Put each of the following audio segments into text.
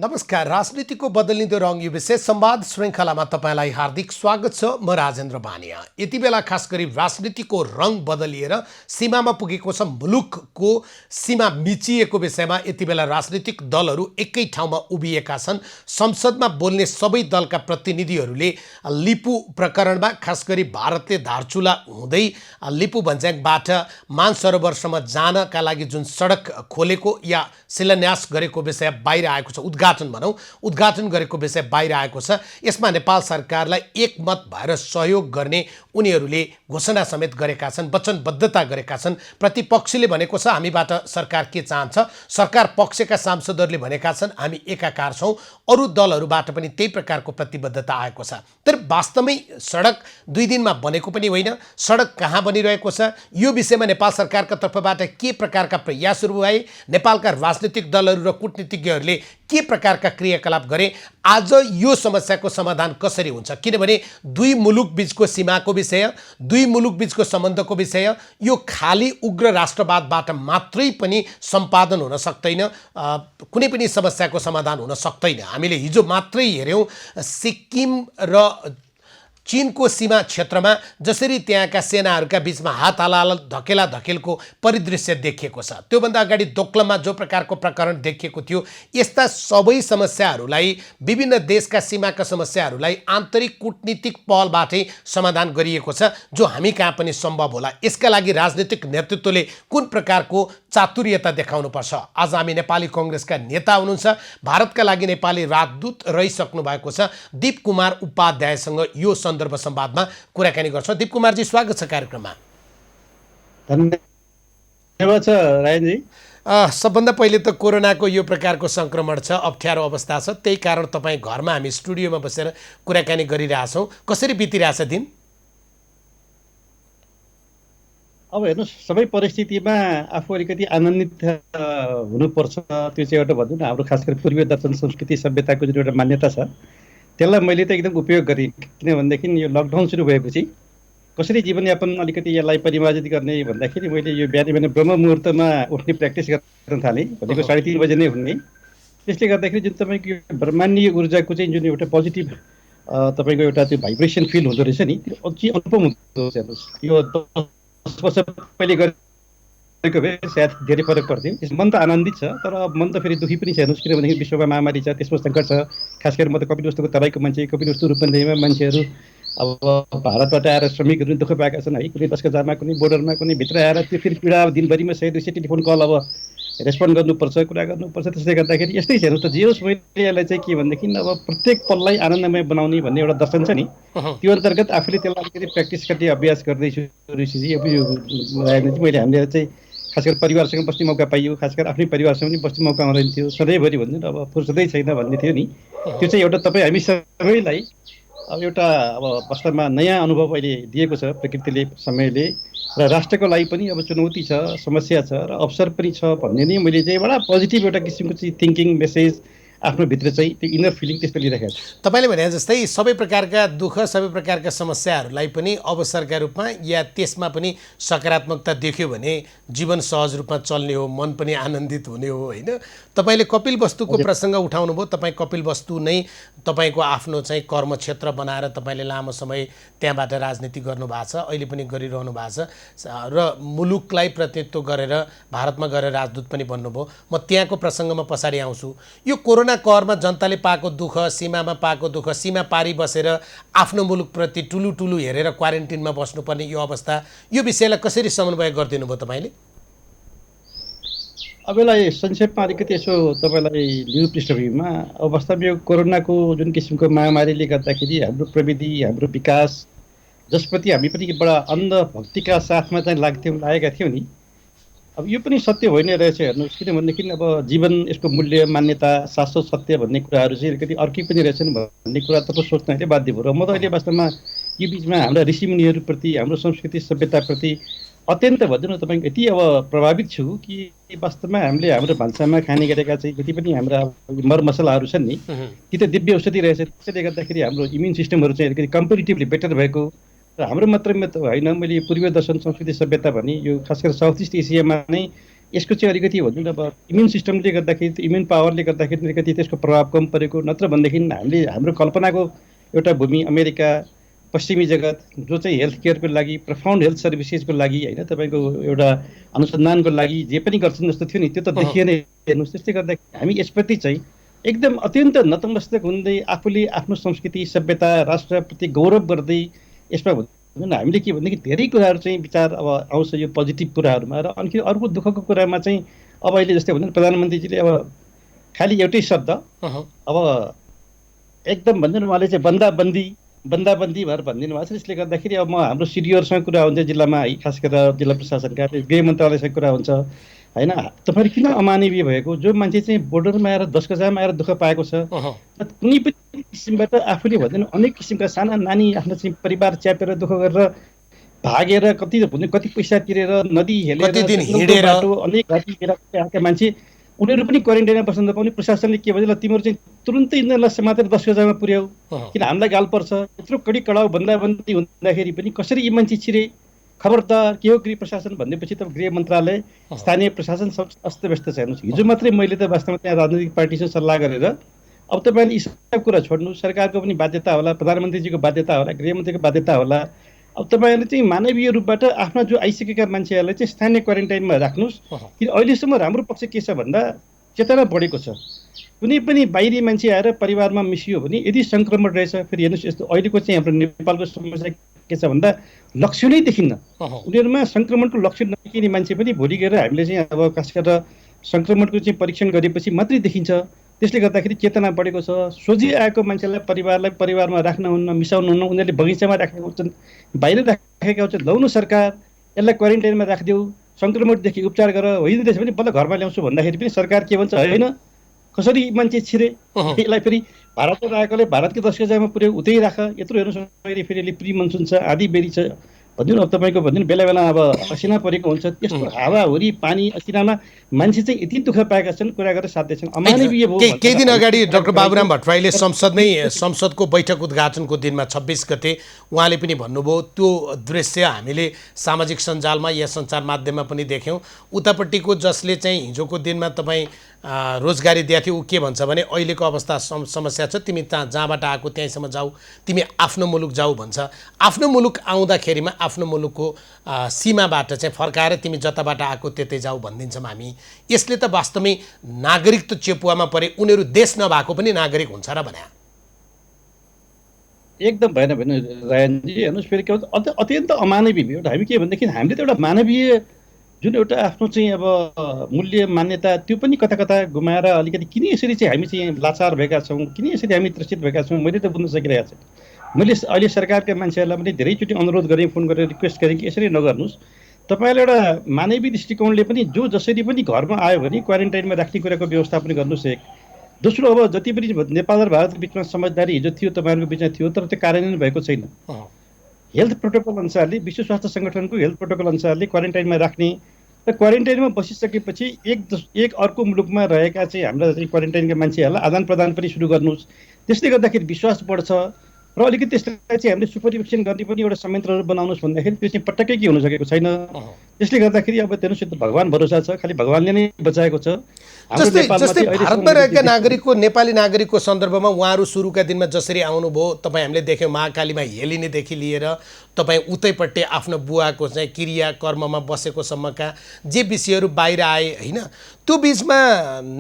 नमस्कार। राजनीतिको बदलिँदो रङ यो विशेष संवाद श्रृङ्खलामा तपाईँलाई हार्दिक स्वागत छ। म राजेन्द्र बानिया। यति बेला खास गरी राजनीतिको रङ बदलिएर सीमामा पुगेको छ। मुलुकको सीमा मिचिएको विषयमा यति बेला राजनीतिक दलहरू एकै ठाउँमा उभिएका छन्। संसदमा बोल्ने सबै दलका प्रतिनिधिहरूले लिपु प्रकरणमा खास गरी भारतले धारचुला हुँदै लिपु भन्ज्याङबाट मानसरोवरसम्म जानका लागि जुन सडक खोलेको या शिलान्यास गरेको विषय बाहिर आएको छ, उद्घाटन गरेको विषय बाहिर आएको छ। यसमा नेपाल सरकारलाई एकमत भएर सहयोग गर्ने उनीहरूले घोषणा समेत गरेका छन्, वचनबद्धता गरेका छन्। प्रतिपक्षले भनेको छ हामीबाट सरकार के चाहन्छ, सरकार पक्षका सांसदहरूले भनेका छन् हामी एकाकार छौँ। अरू दलहरूबाट पनि त्यही प्रकारको प्रतिबद्धता आएको छ। तर वास्तवमै सडक 2 दिनमा बनेको पनि होइन। सडक कहाँ बनिरहेको छ, यो विषयमा नेपाल सरकारका तर्फबाट के प्रकारका प्रयासहरू भए, नेपालका राजनीतिक दलहरू र कूटनीतिज्ञहरूले के प्रकारका क्रियाकलाप गरे, आज यो समस्याको समाधान कसरी हुन्छ? किनभने दुई मुलुक बीचको सीमाको विषय, दुई मुलुक बीचको सम्बन्धको विषय यो खाली उग्र राष्ट्रवादबाट मात्रै पनि सम्पादन हुन सक्दैन, कुनै पनि समस्याको समाधान हुन सक्दैन। हामीले हिजो मात्रै हेऱ्यौँ सिक्किम र चीनको सीमा क्षेत्रमा जसरी त्यहाँका सेनाहरूका बीचमा हात हालाल धकेला धकेलको परिदृश्य देखिएको छ। त्योभन्दा अगाडि दोक्लममा जो प्रकारको प्रकरण देखिएको थियो, यस्ता सबै समस्याहरूलाई, विभिन्न देशका सीमाका समस्याहरूलाई आन्तरिक कूटनीतिक पहलबाटै समाधान गरिएको छ, जो हामी कहाँ पनि सम्भव होला। यसका लागि राजनीतिक नेतृत्वले कुन प्रकारको चातुर्यता देखाउनुपर्छ? आज हामी नेपाली कङ्ग्रेसका नेता हुनुहुन्छ, भारतका लागि नेपाली राजदूत रहिसक्नु भएको छ दीप कुमार उपाध्यायसँग यो सन्दर्भ संवादमा कुराकानी गर्छौँ। दीप कुमारजी, स्वागत छ कार्यक्रममा। धन्यवाद छ रायनजी। सबभन्दा पहिले त कोरोनाको यो प्रकारको सङ्क्रमण छ, अप्ठ्यारो अवस्था छ, त्यही कारण तपाईँ घरमा, हामी स्टुडियोमा बसेर कुराकानी गरिरहेछौँ। कसरी बितिरहेछ दिन? अब हेर्नुहोस्, सबै परिस्थितिमा आफू अलिकति आनन्दित हुनुपर्छ। त्यो चाहिँ एउटा भनौँ न, हाम्रो खास गरी पूर्वीय दर्शन संस्कृति सभ्यताको जुन एउटा मान्यता छ, त्यसलाई मैले त एकदम उपयोग गरेँ। किनभनेदेखि यो लकडाउन सुरु भएपछि कसरी जीवनयापन अलिकति यसलाई परिमार्जित गर्ने भन्दाखेरि मैले यो बिहान ब्रह्म मुहुर्तमा उठ्ने प्र्याक्टिस गर्न थालेँ। भनेको 3:30 बजे नै उठ्ने। त्यसले गर्दाखेरि जुन तपाईँको यो ब्रह्माण्डीय ऊर्जाको चाहिँ जुन एउटा पोजिटिभ तपाईँको एउटा त्यो भाइब्रेसन फिल हुँदो रहेछ नि, त्यो अझै अनुपम हुँदो रहेछ। हेर्नुहोस्, यो 10 वर्ष पहिले गरेको भए सायद धेरै फरक पर्थ्यो। मन त आनन्दित छ, तर मन त फेरि दुःखी पनि छ। हेर्नुहोस्, किनभनेदेखि विश्वमा महामारी छ, त्यसमा सङ्कट छ। खास गरी म त कपिलवस्तुको तराईको मान्छे, कपिलवस्तु रूपन्देहीमा मान्छेहरू अब भारतबाट आएर श्रमिकहरू दुःख पाएका छन् है। कुनै दशका जामा, कुनै बोर्डरमा, कुनै भित्र आएर त्यो फेरि पीडा दिनभरिमा 100-200 टेलिफोन कल अब रेस्पोन्ड गर्नुपर्छ, कुरा गर्नुपर्छ। त्यसले गर्दाखेरि यस्तै छ। हेर्नुहोस् त, जे होस्, मैले यसलाई चाहिँ के भनेदेखि अब प्रत्येक पललाई आनन्दमय बनाउने भन्ने एउटा दर्शन छ नि, त्यो अन्तर्गत आफूले त्यसलाई अलिकति प्र्याक्टिस गर्ने अभ्यास गर्दैछु। मैले हामीले चाहिँ खास गरी परिवारसँग बस्ने मौका पाइयो, खास गरी आफ्नै परिवारसँग पनि बस्ने मौका हुँदैन थियो। सधैँभरि भन्नु न, अब फुर्सदै छैन भन्ने थियो नि। त्यो चाहिँ एउटा तपाईँ हामी सबैलाई अब एउटा अब वास्तवमा नयाँ अनुभव अहिले दिएको छ प्रकृतिले, समयले, र राष्ट्रको लागि पनि अब चुनौती छ, समस्या छ र अवसर पनि छ भन्ने नै मैले चाहिँ बडा पोजिटिभ एउटा किसिमको चाहिँ थिङ्किङ मेसेज आफ्नो भित्र चाहिँ त्यो इनर फिलिङ त्यस्तो लिइरहेको छु। तपाईँले भने जस्तै सबै प्रकारका दुःख, सबै प्रकारका समस्याहरूलाई पनि अवसरका रूपमा या त्यसमा पनि सकारात्मकता देख्यो भने जीवन सहज रूपमा चल्ने हो, मन पनि आनन्दित हुने हो, होइन? तपाईँले कपिलवस्तुको प्रसङ्ग उठाउनु भयो। तपाईँ कपिलवस्तु नै तपाईँको आफ्नो चाहिँ कर्मक्षेत्र बनाएर तपाईँले लामो समय त्यहाँबाट राजनीति गर्नुभएको छ, अहिले पनि गरिरहनु भएको छ र मुलुकलाई प्रतिनिधित्व गरेर भारतमा गएर राजदूत पनि बन्नुभयो। म त्यहाँको प्रसङ्गमा पछाडि आउँछु। यो कोरोना कहरमा जनताले पाएको दुःख, सीमामा पाएको दुःख, सीमा पारी बसेर आफ्नो मुलुकप्रति टुलु हेरेर क्वारेन्टिनमा बस्नुपर्ने यो अवस्था, यो विषयलाई कसरी समन्वय गरिदिनु भयो तपाईँले? अब यसलाई संक्षेपमा अलिकति यसो तपाईँलाई लिनु पृष्ठभूमिमा, अब वास्तवमा यो कोरोनाको जुन किसिमको महामारीले गर्दाखेरि हाम्रो प्रविधि, हाम्रो विकास, जसप्रति हामी पनि बडा अन्धभक्तिका साथमा चाहिँ लागेका थियौँ नि, अब यो पनि सत्य होइन रहेछ। हेर्नुहोस्, किनभनेदेखि अब जीवन, यसको मूल्य, मान्यता, शाश्वत सत्य भन्ने कुराहरू चाहिँ अलिकति अर्कै पनि रहेछन् भन्ने कुरा तपाईँ सोच्न अहिले बाध्य भयो। र म त अहिले वास्तवमा यो बिचमा हाम्रा ऋषिमुनिहरूप्रति, हाम्रो संस्कृति सभ्यताप्रति अत्यन्त भनौँ न तपाईँको यति अब प्रभावित छु कि वास्तवमा हामीले हाम्रो भान्सामा खाने गरेका चाहिँ जति पनि हाम्रा मरमसलाहरू छन् नि, ती त दिव्य औषधि रहेछ। त्यसले गर्दाखेरि हाम्रो इम्युन सिस्टमहरू चाहिँ अलिकति कम्पेरिटिभली बेटर भएको र हाम्रो मात्रै होइन, मैले पूर्वीय दर्शन संस्कृति सभ्यता भने यो खास गरी साउथ इस्ट एसियामा नै यसको चाहिँ अलिकति भनौँ न अब इम्युन सिस्टमले गर्दाखेरि इम्युन पावरले गर्दाखेरि अलिकति त्यसको प्रभाव कम परेको, नत्र भनेदेखि हाम्रो कल्पनाको एउटा भूमि अमेरिका, पश्चिमी जगत जो चाहिँ हेल्थ केयरको लागि, प्रफाउन्ड हेल्थ सर्भिसेसको लागि होइन, तपाईँको एउटा अनुसन्धानको लागि जे पनि गर्छन् जस्तो थियो नि, त्यो त देखिए नै। हेर्नुहोस्, त्यसले गर्दाखेरि हामी यसप्रति चाहिँ एकदम अत्यन्त नतमस्तक हुँदै आफूले आफ्नो संस्कृति, सभ्यता, राष्ट्रप्रति गौरव गर्दै यसमा भनौँ न हामीले के भनेदेखि धेरै कुराहरू चाहिँ विचार अब आउँछ यो पोजिटिभ कुराहरूमा। र अनि अर्को दुःखको कुरामा चाहिँ अब अहिले जस्तै भनौँ न प्रधानमन्त्रीजीले अब खालि एउटै शब्द अब एकदम भन्छ न उहाँले चाहिँ बन्दाबन्दी भएर भनिदिनु भएको छ। त्यसले गर्दाखेरि अब म हाम्रो सिडिओहरूसँग कुरा हुन्छ जिल्लामा है, खास गरेर जिल्ला प्रशासनका, गृह मन्त्रालयसँग कुरा हुन्छ होइन, तपाईँहरू किन अमानवीय भएको, जो मान्छे चाहिँ बोर्डरमा आएर 10 गजामा आएर दुःख पाएको छ, कुनै पनि किसिमबाट आफूले भन्दैन अनेक किसिमका साना नानी आफ्नो चाहिँ परिवार च्यापेर दुःख गरेर भागेर कति पैसा तिरेर नदी हेलेर बाटो अनेक घाटी आएका मान्छे उनीहरू पनि क्वारेन्टाइनमा बस्न नपाउने। प्रशासनले के भन्छ, ल तिमीहरू चाहिँ तुरुन्तै यिनीहरूलाई समातेर 10 गजामा पुर्याऊ, किन हामीलाई गाल पर्छ। यत्रो कडी कडाउ बन्दाबन्दी हुँदाखेरि पनि कसरी यी मान्छे छिरे, खबरदार के हो गृह प्रशासन भनेपछि त गृह मन्त्रालय, स्थानीय प्रशासन सब अस्तव्यस्त छ। हेर्नुहोस्, हिजो मात्रै मैले त वास्तवमा त्यहाँ राजनैतिक पार्टीसँग सल्लाह गरेर अब तपाईँले यी सब कुरा छोड्नु, सरकारको पनि बाध्यता होला, प्रधानमन्त्रीजीको बाध्यता होला, गृहमन्त्रीको बाध्यता होला। अब तपाईँहरूले चाहिँ मानवीय रूपबाट आफ्ना जो आइसकेका मान्छेहरूलाई चाहिँ स्थानीय क्वारेन्टाइनमा राख्नुहोस्। किन अहिलेसम्म राम्रो पक्ष के छ भन्दा चेतना बढेको छ। कुनै पनि बाहिरी मान्छे आएर परिवारमा मिसियो भने यदि सङ्क्रमण रहेछ, फेरि हेर्नुहोस् यस्तो अहिलेको चाहिँ हाम्रो नेपालको समस्या के छ भन्दा लक्षणै देखिन्न। उनीहरूमा सङ्क्रमणको लक्षण नदेखिने मान्छे पनि भोलि गएर हामीले चाहिँ अब खास गरेर सङ्क्रमणको चाहिँ परीक्षण गरेपछि मात्रै देखिन्छ। त्यसले गर्दाखेरि चेतना बढेको छ। सोझी आएको मान्छेलाई परिवारमा राख्नुहुन्न, मिसाउनुहुन्न, उनीहरूले बगैँचामा राखेका हुन्छन्, बाहिर राखेका हुन्छन्। लौनु सरकार यसलाई क्वारेन्टाइनमा राखिदेऊ, सङ्क्रमणदेखि उपचार गर, होइन त्यसो भने बल्ल घरमा ल्याउँछु भन्दाखेरि पनि सरकार के भन्छ, होइन कसरी मान्छे छिरे, यसलाई फेरि भारतमा आएकोले भारतकै 10 गजामा पुर्याउ, उतै राख, यत्रो हेर्नुहोस् फेरि अहिले प्री मनसुन छ, आधी बेरी छ भनिदिनु। अब तपाईँको भनिदिनु बेला बेला अब असिना परेको हुन्छ, त्यस्तो हावाहुरी पानी असिनामा मान्छे चाहिँ यति दुःख पाएका छन्, कुरा गरेर साध्य छन्। अमानवीय भयो। केही दिन अगाडि डाक्टर बाबुराम भट्टराईले संसदको बैठक उद्घाटनको दिनमा 26 गते उहाँले पनि भन्नुभयो, त्यो दृश्य हामीले सामाजिक सञ्जालमा या सञ्चार माध्यममा पनि देख्यौँ। उतापट्टिको जसले चाहिँ हिजोको दिनमा तपाईँ रोजगारी दिएको थियो ऊ के भन्छ भने अहिलेको अवस्था समस्या छ, तिमी जहाँबाट आएको त्यहीँसम्म जाऊ, तिमी आफ्नो मुलुक जाऊ भन्छ। आफ्नो मुलुक आउँदाखेरिमा आफ्नो मुलुकको सीमाबाट चाहिँ फर्काएर तिमी जताबाट आएको त्यतै जाऊ भनिदिन्छौँ हामी। यसले त वास्तवमै नागरिक त चेपुवामा परे, उनीहरू देश नभएको पनि नागरिक हुन्छ र भने एकदम भएन रायनजी। हेर्नुहोस् फेरि के भन्छ अत्यन्त अमानवीय भयो। हामी के भनेदेखि हामीले त एउटा मानवीय जुन एउटा आफ्नो चाहिँ अब मूल्य मान्यता त्यो पनि कता कता गुमाएर अलिकति किन यसरी चाहिँ हामी चाहिँ लाचार भएका छौँ, किन यसरी हामी त्रसित भएका छौँ, मैले त बुझ्न सकिरहेको छु। मैले अहिले सरकारका मान्छेहरूलाई पनि धेरैचोटि अनुरोध गरेँ, फोन गरेर रिक्वेस्ट गरेँ कि यसरी नगर्नुहोस्। तपाईँले एउटा मानवीय दृष्टिकोणले पनि जो जसरी पनि घरमा आयो भने क्वारेन्टाइनमा राख्ने कुराको व्यवस्थापन गर्नुहोस्। एक दोस्रो, अब जति पनि नेपाल र भारतको बिचमा समझदारी हिजो थियो, तपाईँहरूको बिचमा थियो, तर त्यो कार्यान्वयन भएको छैन। हेल्थ प्रोटोकल अनुसारले, विश्व स्वास्थ्य सङ्गठनको हेल्थ प्रोटोकल अनुसारले क्वारेन्टाइनमा राख्ने र क्वारेन्टाइनमा बसिसकेपछि एक अर्को मुलुकमा रहेका चाहिँ हाम्रा चाहिँ क्वारेन्टाइनका मान्छेहरूलाई आदान प्रदान पनि सुरु गर्नुहोस्। त्यसले गर्दाखेरि विश्वास बढ्छ र अलिकति त्यसलाई चाहिँ हामीले सुपरिवेक्षण गर्ने पनि एउटा संयन्त्रहरू बनाउनुहोस् भन्दाखेरि त्यो चाहिँ पटक्कै के हुन सकेको छैन। त्यसले गर्दाखेरि अब हेर्नुहोस् भगवान भरोसा छ, खालि भगवानले नै बचाएको छ। जस्तै भारतमा रहेका नागरिकको, नेपाली नागरिकको सन्दर्भमा उहाँहरू सुरुका दिनमा जसरी आउनुभयो, तपाईँ हामीले देख्यौँ महाकालीमा हेलिनेदेखि लिएर तपाईँ उतैपट्टि आफ्नो बुवाको चाहिँ क्रियाकर्ममा बसेकोसम्मका जे विषयहरू बाहिर आए होइन। त्यो बिचमा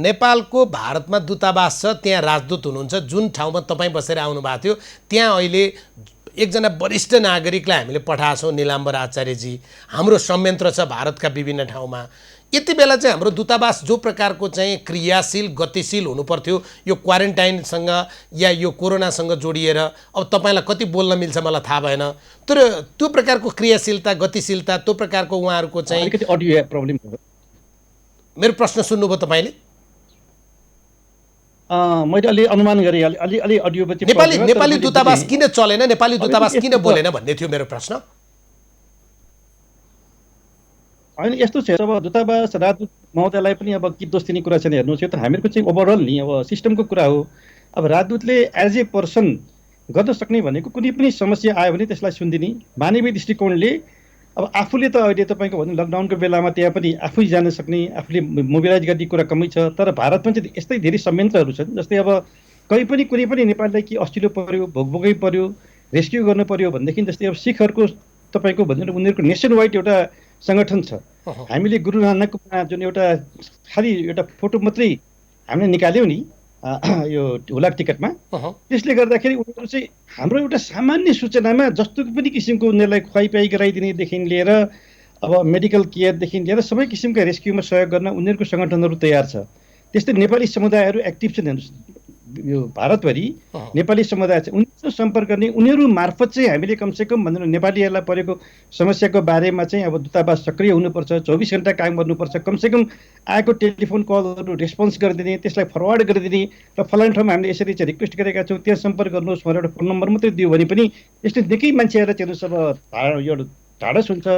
नेपालको भारतमा दूतावास छ, त्यहाँ राजदूत हुनुहुन्छ, जुन ठाउँमा तपाईँ बसेर आउनुभएको थियो त्यहाँ अहिले एकजना वरिष्ठ नागरिकलाई हामीले पठाएको छौँ, निलाम्बर आचार्यजी। हाम्रो संयन्त्र छ भारतका विभिन्न ठाउँमा। यति बेला चाहिँ हाम्रो दूतावास जो प्रकारको चाहिँ क्रियाशील गतिशील हुनुपर्थ्यो यो क्वारेन्टाइनसँग या यो कोरोनासँग जोडिएर, अब तपाईँलाई कति बोल्न मिल्छ मलाई थाहा भएन, तर त्यो प्रकारको क्रियाशीलता गतिशीलता त्यो प्रकारको उहाँहरूको चाहिँ अलिकति अडियो प्रब्लम भयो। मेरो प्रश्न सुन्नुभयो तपाईँले? मैले अलि अनुमान गरेँ, अलि अडियो नेपाली दूतावास किन चलेन, नेपाली दूतावास किन बोलेन भन्ने थियो मेरो प्रश्न। होइन यस्तो छ, अब दूतावास राजदूत महोदयलाई पनि अब के दोष दिने कुरा छैन। हेर्नुहोस् यो त हामीहरूको चाहिँ ओभरअल नि अब सिस्टमको कुरा हो। अब राजदूतले एज ए पर्सन गर्न सक्ने भनेको कुनै पनि समस्या आयो भने त्यसलाई सुनिदिने, मानवीय दृष्टिकोणले अब आफूले त अहिले तपाईँको भन्नु लकडाउनको बेलामा त्यहाँ पनि आफै जान सक्ने, आफूले मोबिलाइज गर्ने कुरा कमै छ। तर भारतमा चाहिँ यस्तै धेरै संयन्त्रहरू छन्, जस्तै अब कहीँ पनि कुनै पनि नेपालीलाई कि अस्ट्रेलिया पर्यो, भोकभोकै पर्यो, रेस्क्यु गर्नु पर्यो भनेदेखि, जस्तै अब सिखहरूको तपाईँको भन्नु उनीहरूको नेसन वाइड एउटा सङ्गठन छ। अहँ, हामीले गुरु नानकमा जुन एउटा खालि एउटा फोटो मात्रै हामीले निकाल्यौँ नि यो हुलाक टिकटमा, अहँ, त्यसले गर्दाखेरि उनीहरू चाहिँ हाम्रो एउटा सामान्य सूचनामा जस्तो पनि किसिमको उनीहरूलाई खुवाइपाइ गराइदिनेदेखि लिएर अब मेडिकल केयरदेखि लिएर सबै किसिमका रेस्क्युमा सहयोग गर्न उनीहरूको सङ्गठनहरू तयार छ। त्यस्तै नेपाली समुदायहरू एक्टिभ छन् हेर्नुहोस्, यो भारतभरि अहँ। नेपाली समुदाय छ, उनीहरू सम्पर्क गर्ने, उनीहरू मार्फत चाहिँ हामीले कमसेकम भन्नु नेपालीहरूलाई परेको समस्याको बारेमा चाहिँ अब दूतावास सक्रिय हुनुपर्छ, 24 घन्टा काम गर्नुपर्छ, कमसेकम आएको टेलिफोन कलहरू रेस्पोन्स गरिदिने, त्यसलाई फरवार्ड गरिदिने र फलानु ठाउँमा हामीले यसरी चाहिँ रिक्वेस्ट गरेका छौँ त्यहाँ सम्पर्क गर्नुहोस् भनेर एउटा फोन नम्बर मात्रै दियो भने पनि यस्तो निकै मान्छेहरूलाई चाहिँ अब यो ढाडस हुन्छ।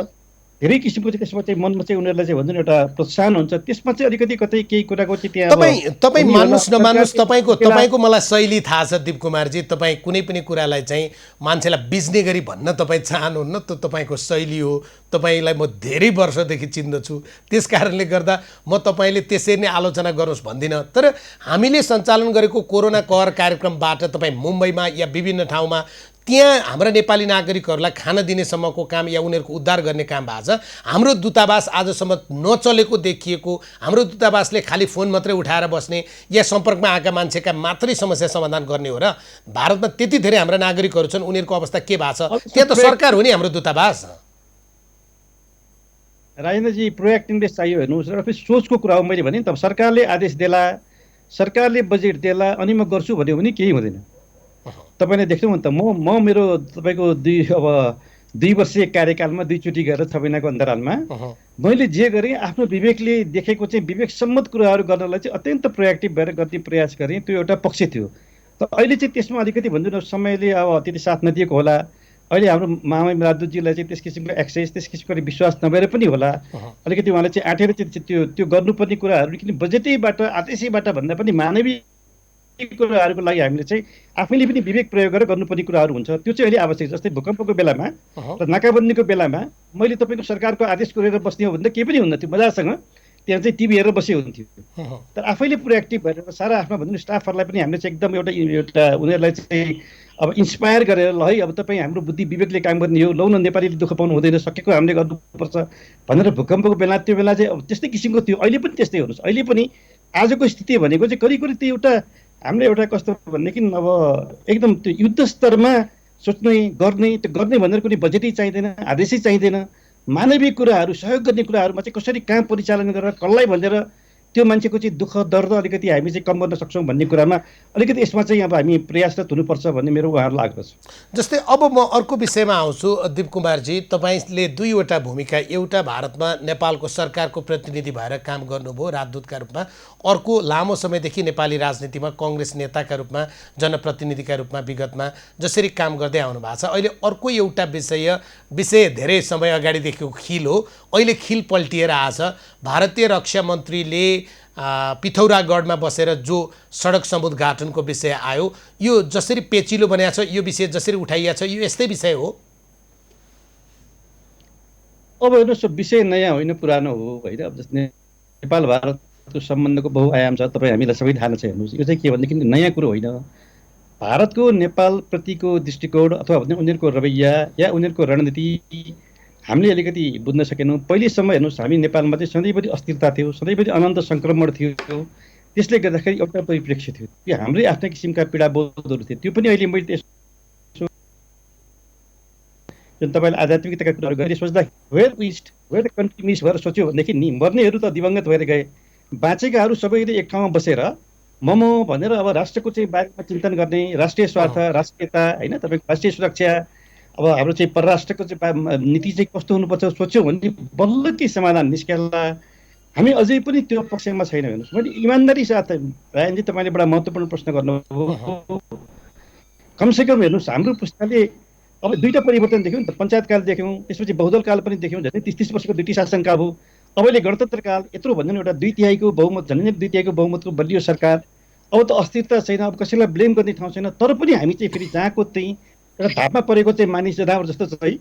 धेरै किसिमको चाहिँ त्यसमा चाहिँ मनमा चाहिँ उनीहरूलाई चाहिँ भन्छ नि एउटा प्रोत्साहन हुन्छ। त्यसमा चाहिँ अलिकति कतै केही कुराको चाहिँ त्यहाँ तपाईँ तपाईँ कमी होला, मान्नुहोस् नमान्नुहोस्, सरकारले तपाईँको बेला तपाईँको मलाई शैली थाहा छ दिप कुमारजी। तपाईँ कुनै पनि कुरालाई चाहिँ मान्छेलाई बिज्ने गरी भन्न तपाईँ चाहनुहुन्न, त्यो तपाईँको शैली हो। तपाईँलाई म धेरै वर्षदेखि चिन्दछु, त्यस कारणले गर्दा म तपाईँले त्यसरी नै आलोचना गर्नुहोस् भन्दिनँ। तर हामीले सञ्चालन गरेको कोरोना कहर कार्यक्रमबाट तपाईँ मुम्बईमा या विभिन्न ठाउँमा त्यहाँ हाम्रा नेपाली नागरिकहरूलाई खाना दिनेसम्मको काम या उनीहरूको उद्धार गर्ने काम भएको छ। हाम्रो दूतावास आजसम्म नचलेको देखिएको, हाम्रो दूतावासले खालि फोन मात्रै उठाएर बस्ने या सम्पर्कमा आएका मान्छेका मात्रै समस्या समाधान गर्ने हो र भारतमा त्यति धेरै हाम्रा नागरिकहरू छन्, उनीहरूको अवस्था के भएको छ? त्यहाँ त सरकार हो नि हाम्रो दूतावास। राजेन्द्रजी प्रोएक्टिभनेस चाहियो हेर्नुहोस्। र फेरि सोचको कुरा हो, मैले भने नि त सरकारले आदेश देला, सरकारले बजेट देला अनि म गर्छु भन्यो भने केही हुँदैन। तपाईँले देख्नु त म मेरो तपाईँको 2 वर्षीय कार्यकालमा 2 चोटि गएर 6 महिनाको अन्तरालमा मैले जे गरेँ आफ्नो विवेकले देखेको चाहिँ विवेक सम्मत कुराहरू गर्नलाई चाहिँ अत्यन्त प्रोएक्टिभ भएर गर्ने प्रयास गरेँ। त्यो एउटा पक्ष थियो। तर अहिले चाहिँ त्यसमा अलिकति भन्नु न समयले अब त्यति साथ नदिएको होला। अहिले हाम्रो मामय राजदूतजीलाई चाहिँ त्यस किसिमको एक्सेस, त्यस किसिमको विश्वास नभएर पनि होला, अलिकति उहाँले चाहिँ आँटेर चाहिँ त्यो गर्नुपर्ने कुराहरू किन बजेटैबाट आदेशैबाट भन्दा पनि मानवीय कुराहरूको लागि हामीले चाहिँ आफैले पनि विवेक प्रयोग गरेर गर्नुपर्ने कुराहरू हुन्छ। त्यो चाहिँ अहिले आवश्यक छ। जस्तै भूकम्पको बेलामा र नाकाबन्दीको बेलामा मैले तपाईँको सरकारको आदेश गरेर बस्ने हो भने त केही पनि हुन्न थियो, मजासँग त्यहाँ चाहिँ टिभी हेरेर बसे हुन्थ्यो। तर आफैले प्रोएक्टिभ भएर सारा आफ्नो भन्नु स्टाफहरूलाई पनि हामीले चाहिँ एकदम एउटा उनीहरूलाई चाहिँ अब इन्सपायर गरेर ल है अब तपाईँ हाम्रो बुद्धि विवेकले काम गर्ने हो, लौ न नेपालीले दुःख पाउनु हुँदैन, सकेको हामीले गर्नुपर्छ भनेर भूकम्पको बेला त्यो बेला चाहिँ अब त्यस्तै किसिमको थियो। अहिले पनि त्यस्तै हुनुहोस्। अहिले पनि आजको स्थिति भनेको चाहिँ करिब करिब त्यो एउटा हामीले एउटा कस्तो भनेदेखि अब एकदम त्यो युद्ध स्तरमा सोच्ने गर्ने, त्यो गर्ने भनेर कुनै बजेटै चाहिँदैन, आदेशै चाहिँदैन। मानवीय कुराहरू, सहयोग गर्ने कुराहरूमा चाहिँ कसरी कहाँ परिचालन गरेर कसलाई भनेर त्यो मान्छेको चाहिँ दुःख दर्द अलिकति हामी चाहिँ कम गर्न सक्छौँ भन्ने कुरामा अलिकति यसमा चाहिँ अब हामी प्रयासरत हुनुपर्छ भन्ने मेरो उहाँहरूलाई आग्रह छ। जस्तै अब म अर्को विषयमा आउँछु दिप कुमारजी। तपाईँले 2वटा भूमिका, एउटा भारतमा नेपालको सरकारको प्रतिनिधि भएर काम गर्नुभयो राजदूतका रूपमा, अर्को लामो समयदेखि नेपाली राजनीतिमा काङ्ग्रेस नेताका रूपमा, जनप्रतिनिधिका रूपमा विगतमा जसरी काम गर्दै आउनु भएको छ। अहिले अर्को एउटा विषय धेरै समय अगाडिदेखिको खिल हो, अहिले खिल पल्टिएर आएछ। भारतीय रक्षा मन्त्रीले पिथौरागढमा बसेर जो सडक समुद्घाटनको विषय आयो, यो जसरी पेचिलो बनाएको छ, यो विषय जसरी उठाइएको छ, यो यस्तै विषय हो। अब हेर्नुहोस्, विषय नयाँ होइन, पुरानो हो होइन। अब जस्तै नेपाल भारतको सम्बन्धको बहुआयाम छ, तपाईँ हामीलाई सबै थाहा छ। हेर्नुहोस्, यो चाहिँ के भनेदेखि नयाँ कुरो होइन। भारतको नेपालप्रतिको दृष्टिकोण अथवा उनीहरूको रवैया या उनीहरूको रणनीति हामीले अलिकति बुझ्न सकेनौँ। पहिलेसम्म हेर्नुहोस्, हामी नेपालमा चाहिँ सधैँभरि अस्थिरता थियो, सधैँभरि अनन्त सङ्क्रमण थियो। त्यसले गर्दाखेरि एउटा परिप्रेक्ष्य थियो, त्यो हाम्रै आफ्नै किसिमका पीडाबोधहरू थियो। त्यो पनि अहिले मैले त्यसो जुन तपाईँले आध्यात्मिकताका कुराहरू गरेर सोच्दा वेयर द कन्ट्री मिस भएर सोच्यो भनेदेखि नि मर्नेहरू त दिवंगत भएर गए, बाँचेकाहरू सबैले एक ठाउँमा बसेर मम भनेर अब राष्ट्रको चाहिँ बारेमा चिन्तन गर्ने, राष्ट्रिय स्वार्थ, राष्ट्रियता होइन, तपाईँको राष्ट्रिय सुरक्षा, अब हाम्रो चाहिँ परराष्ट्रको चाहिँ नीति चाहिँ कस्तो हुनुपर्छ सोच्यो भने बल्ल के समाधान निस्केला। हामी अझै पनि त्यो पक्षमा छैनौँ। हेर्नुहोस्, मैले इमान्दारी साथ रायनजी तपाईँले बडा महत्त्वपूर्ण प्रश्न गर्नुभयो। कमसेकम हेर्नुहोस्, हाम्रो पुस्ताले अब 2टा परिवर्तन देख्यौँ नि त, पञ्चायतकाल देख्यौँ, त्यसपछि बहुदलकाल पनि देख्यौँ। झन् 30 वर्षको 2टी शासनकाल हो। अबले गणतन्त्रकाल, यत्रो भन्दा एउटा 2/3 बहुमत, झन् 2/3 बहुमतको बलियो सरकार। अब त अस्थिरता छैन, अब कसैलाई ब्लेम गर्ने ठाउँ छैन। तर पनि हामी चाहिँ फेरि जहाँको चाहिँ एउटा धापमा परेको चाहिँ मानिस जनावर जस्तो चाहिँ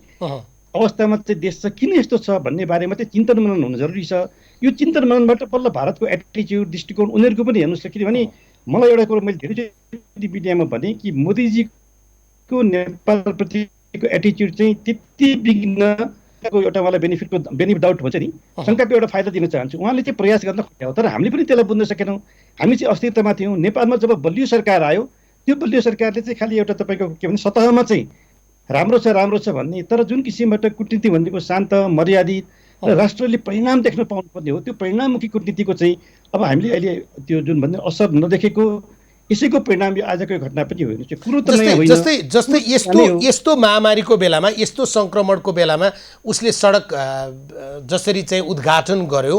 अवस्थामा चाहिँ देश छ, किन यस्तो छ भन्ने बारेमा चाहिँ चिन्तन मनन हुनु जरुरी छ। यो चिन्तन मननबाट बल्ल भारतको एटिच्युड, दृष्टिकोण उनीहरूको पनि हेर्नुहोस्, किनभने मलाई एउटा कुरो मैले धेरैचोटि मिडियामा भने कि मोदीजीको नेपालप्रतिको एटिच्युड चाहिँ त्यति बिग्न एउटा मलाई बेनिफिट डाउट भन्छ नि, शङ्काको एउटा फाइदा दिन चाहन्छु। उहाँले चाहिँ प्रयास गर्न खोज्यो, तर हामीले पनि त्यसलाई बुझ्न सकेनौँ। हामी चाहिँ अस्थिरतामा थियौँ। नेपालमा जब बलियो सरकार आयो, त्यो बलियो सरकारले चाहिँ खालि एउटा तपाईँको के भने सतहमा चाहिँ राम्रो छ भन्ने, तर जुन किसिमबाट कुटनीति भनेको शान्त, मर्यादित र राष्ट्रले परिणाम देख्न पाउनुपर्ने हो, त्यो परिणाममुखी कुटनीतिको चाहिँ अब हामीले अहिले त्यो जुन भन्ने असर नदेखेको, यसैको परिणाम यो आजको घटना पनि होइन। चाहिँ कुरो त नयाँ होइन। जस्तै यस्तो महामारीको बेलामा, यस्तो सङ्क्रमणको बेलामा उसले सडक जसरी चाहिँ उद्घाटन गर्यो,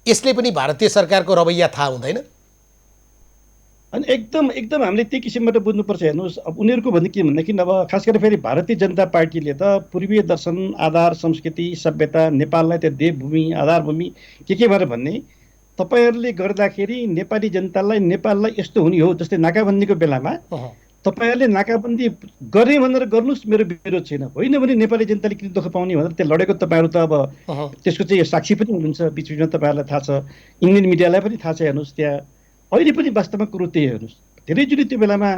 यसले पनि भारतीय सरकारको रवैया थाहा हुँदैन? अनि एकदम हामीले त्यही किसिमबाट बुझ्नुपर्छ। हेर्नुहोस्, अब उनीहरूको भन्ने के भन्दाखेरि अब खास गरेर फेरि भारतीय जनता पार्टीले त पूर्वीय दर्शन, आधार, संस्कृति, सभ्यता, नेपाललाई त देवभूमि, आधारभूमि के भनेर भन्ने, तपाईँहरूले गर्दाखेरि नेपाली जनतालाई नेपाललाई यस्तो हुने हो। जस्तै नाकाबन्दीको बेलामा तपाईँहरूले नाकाबन्दी गर्ने भनेर गर्नुहोस्, मेरो विरोध छैन, होइन भने नेपाली जनताले किन दुःख पाउने भनेर त्यो लडेको तपाईँहरू त अब त्यसको चाहिँ साक्षी पनि हुनुहुन्छ। बिचबिचमा तपाईँहरूलाई थाहा छ, इन्डियन मिडियालाई पनि थाहा छ। हेर्नुहोस्, त्यहाँ अहिले पनि वास्तवमा कुरो त्यही हेर्नुहोस्। धेरैचोटि त्यो बेलामा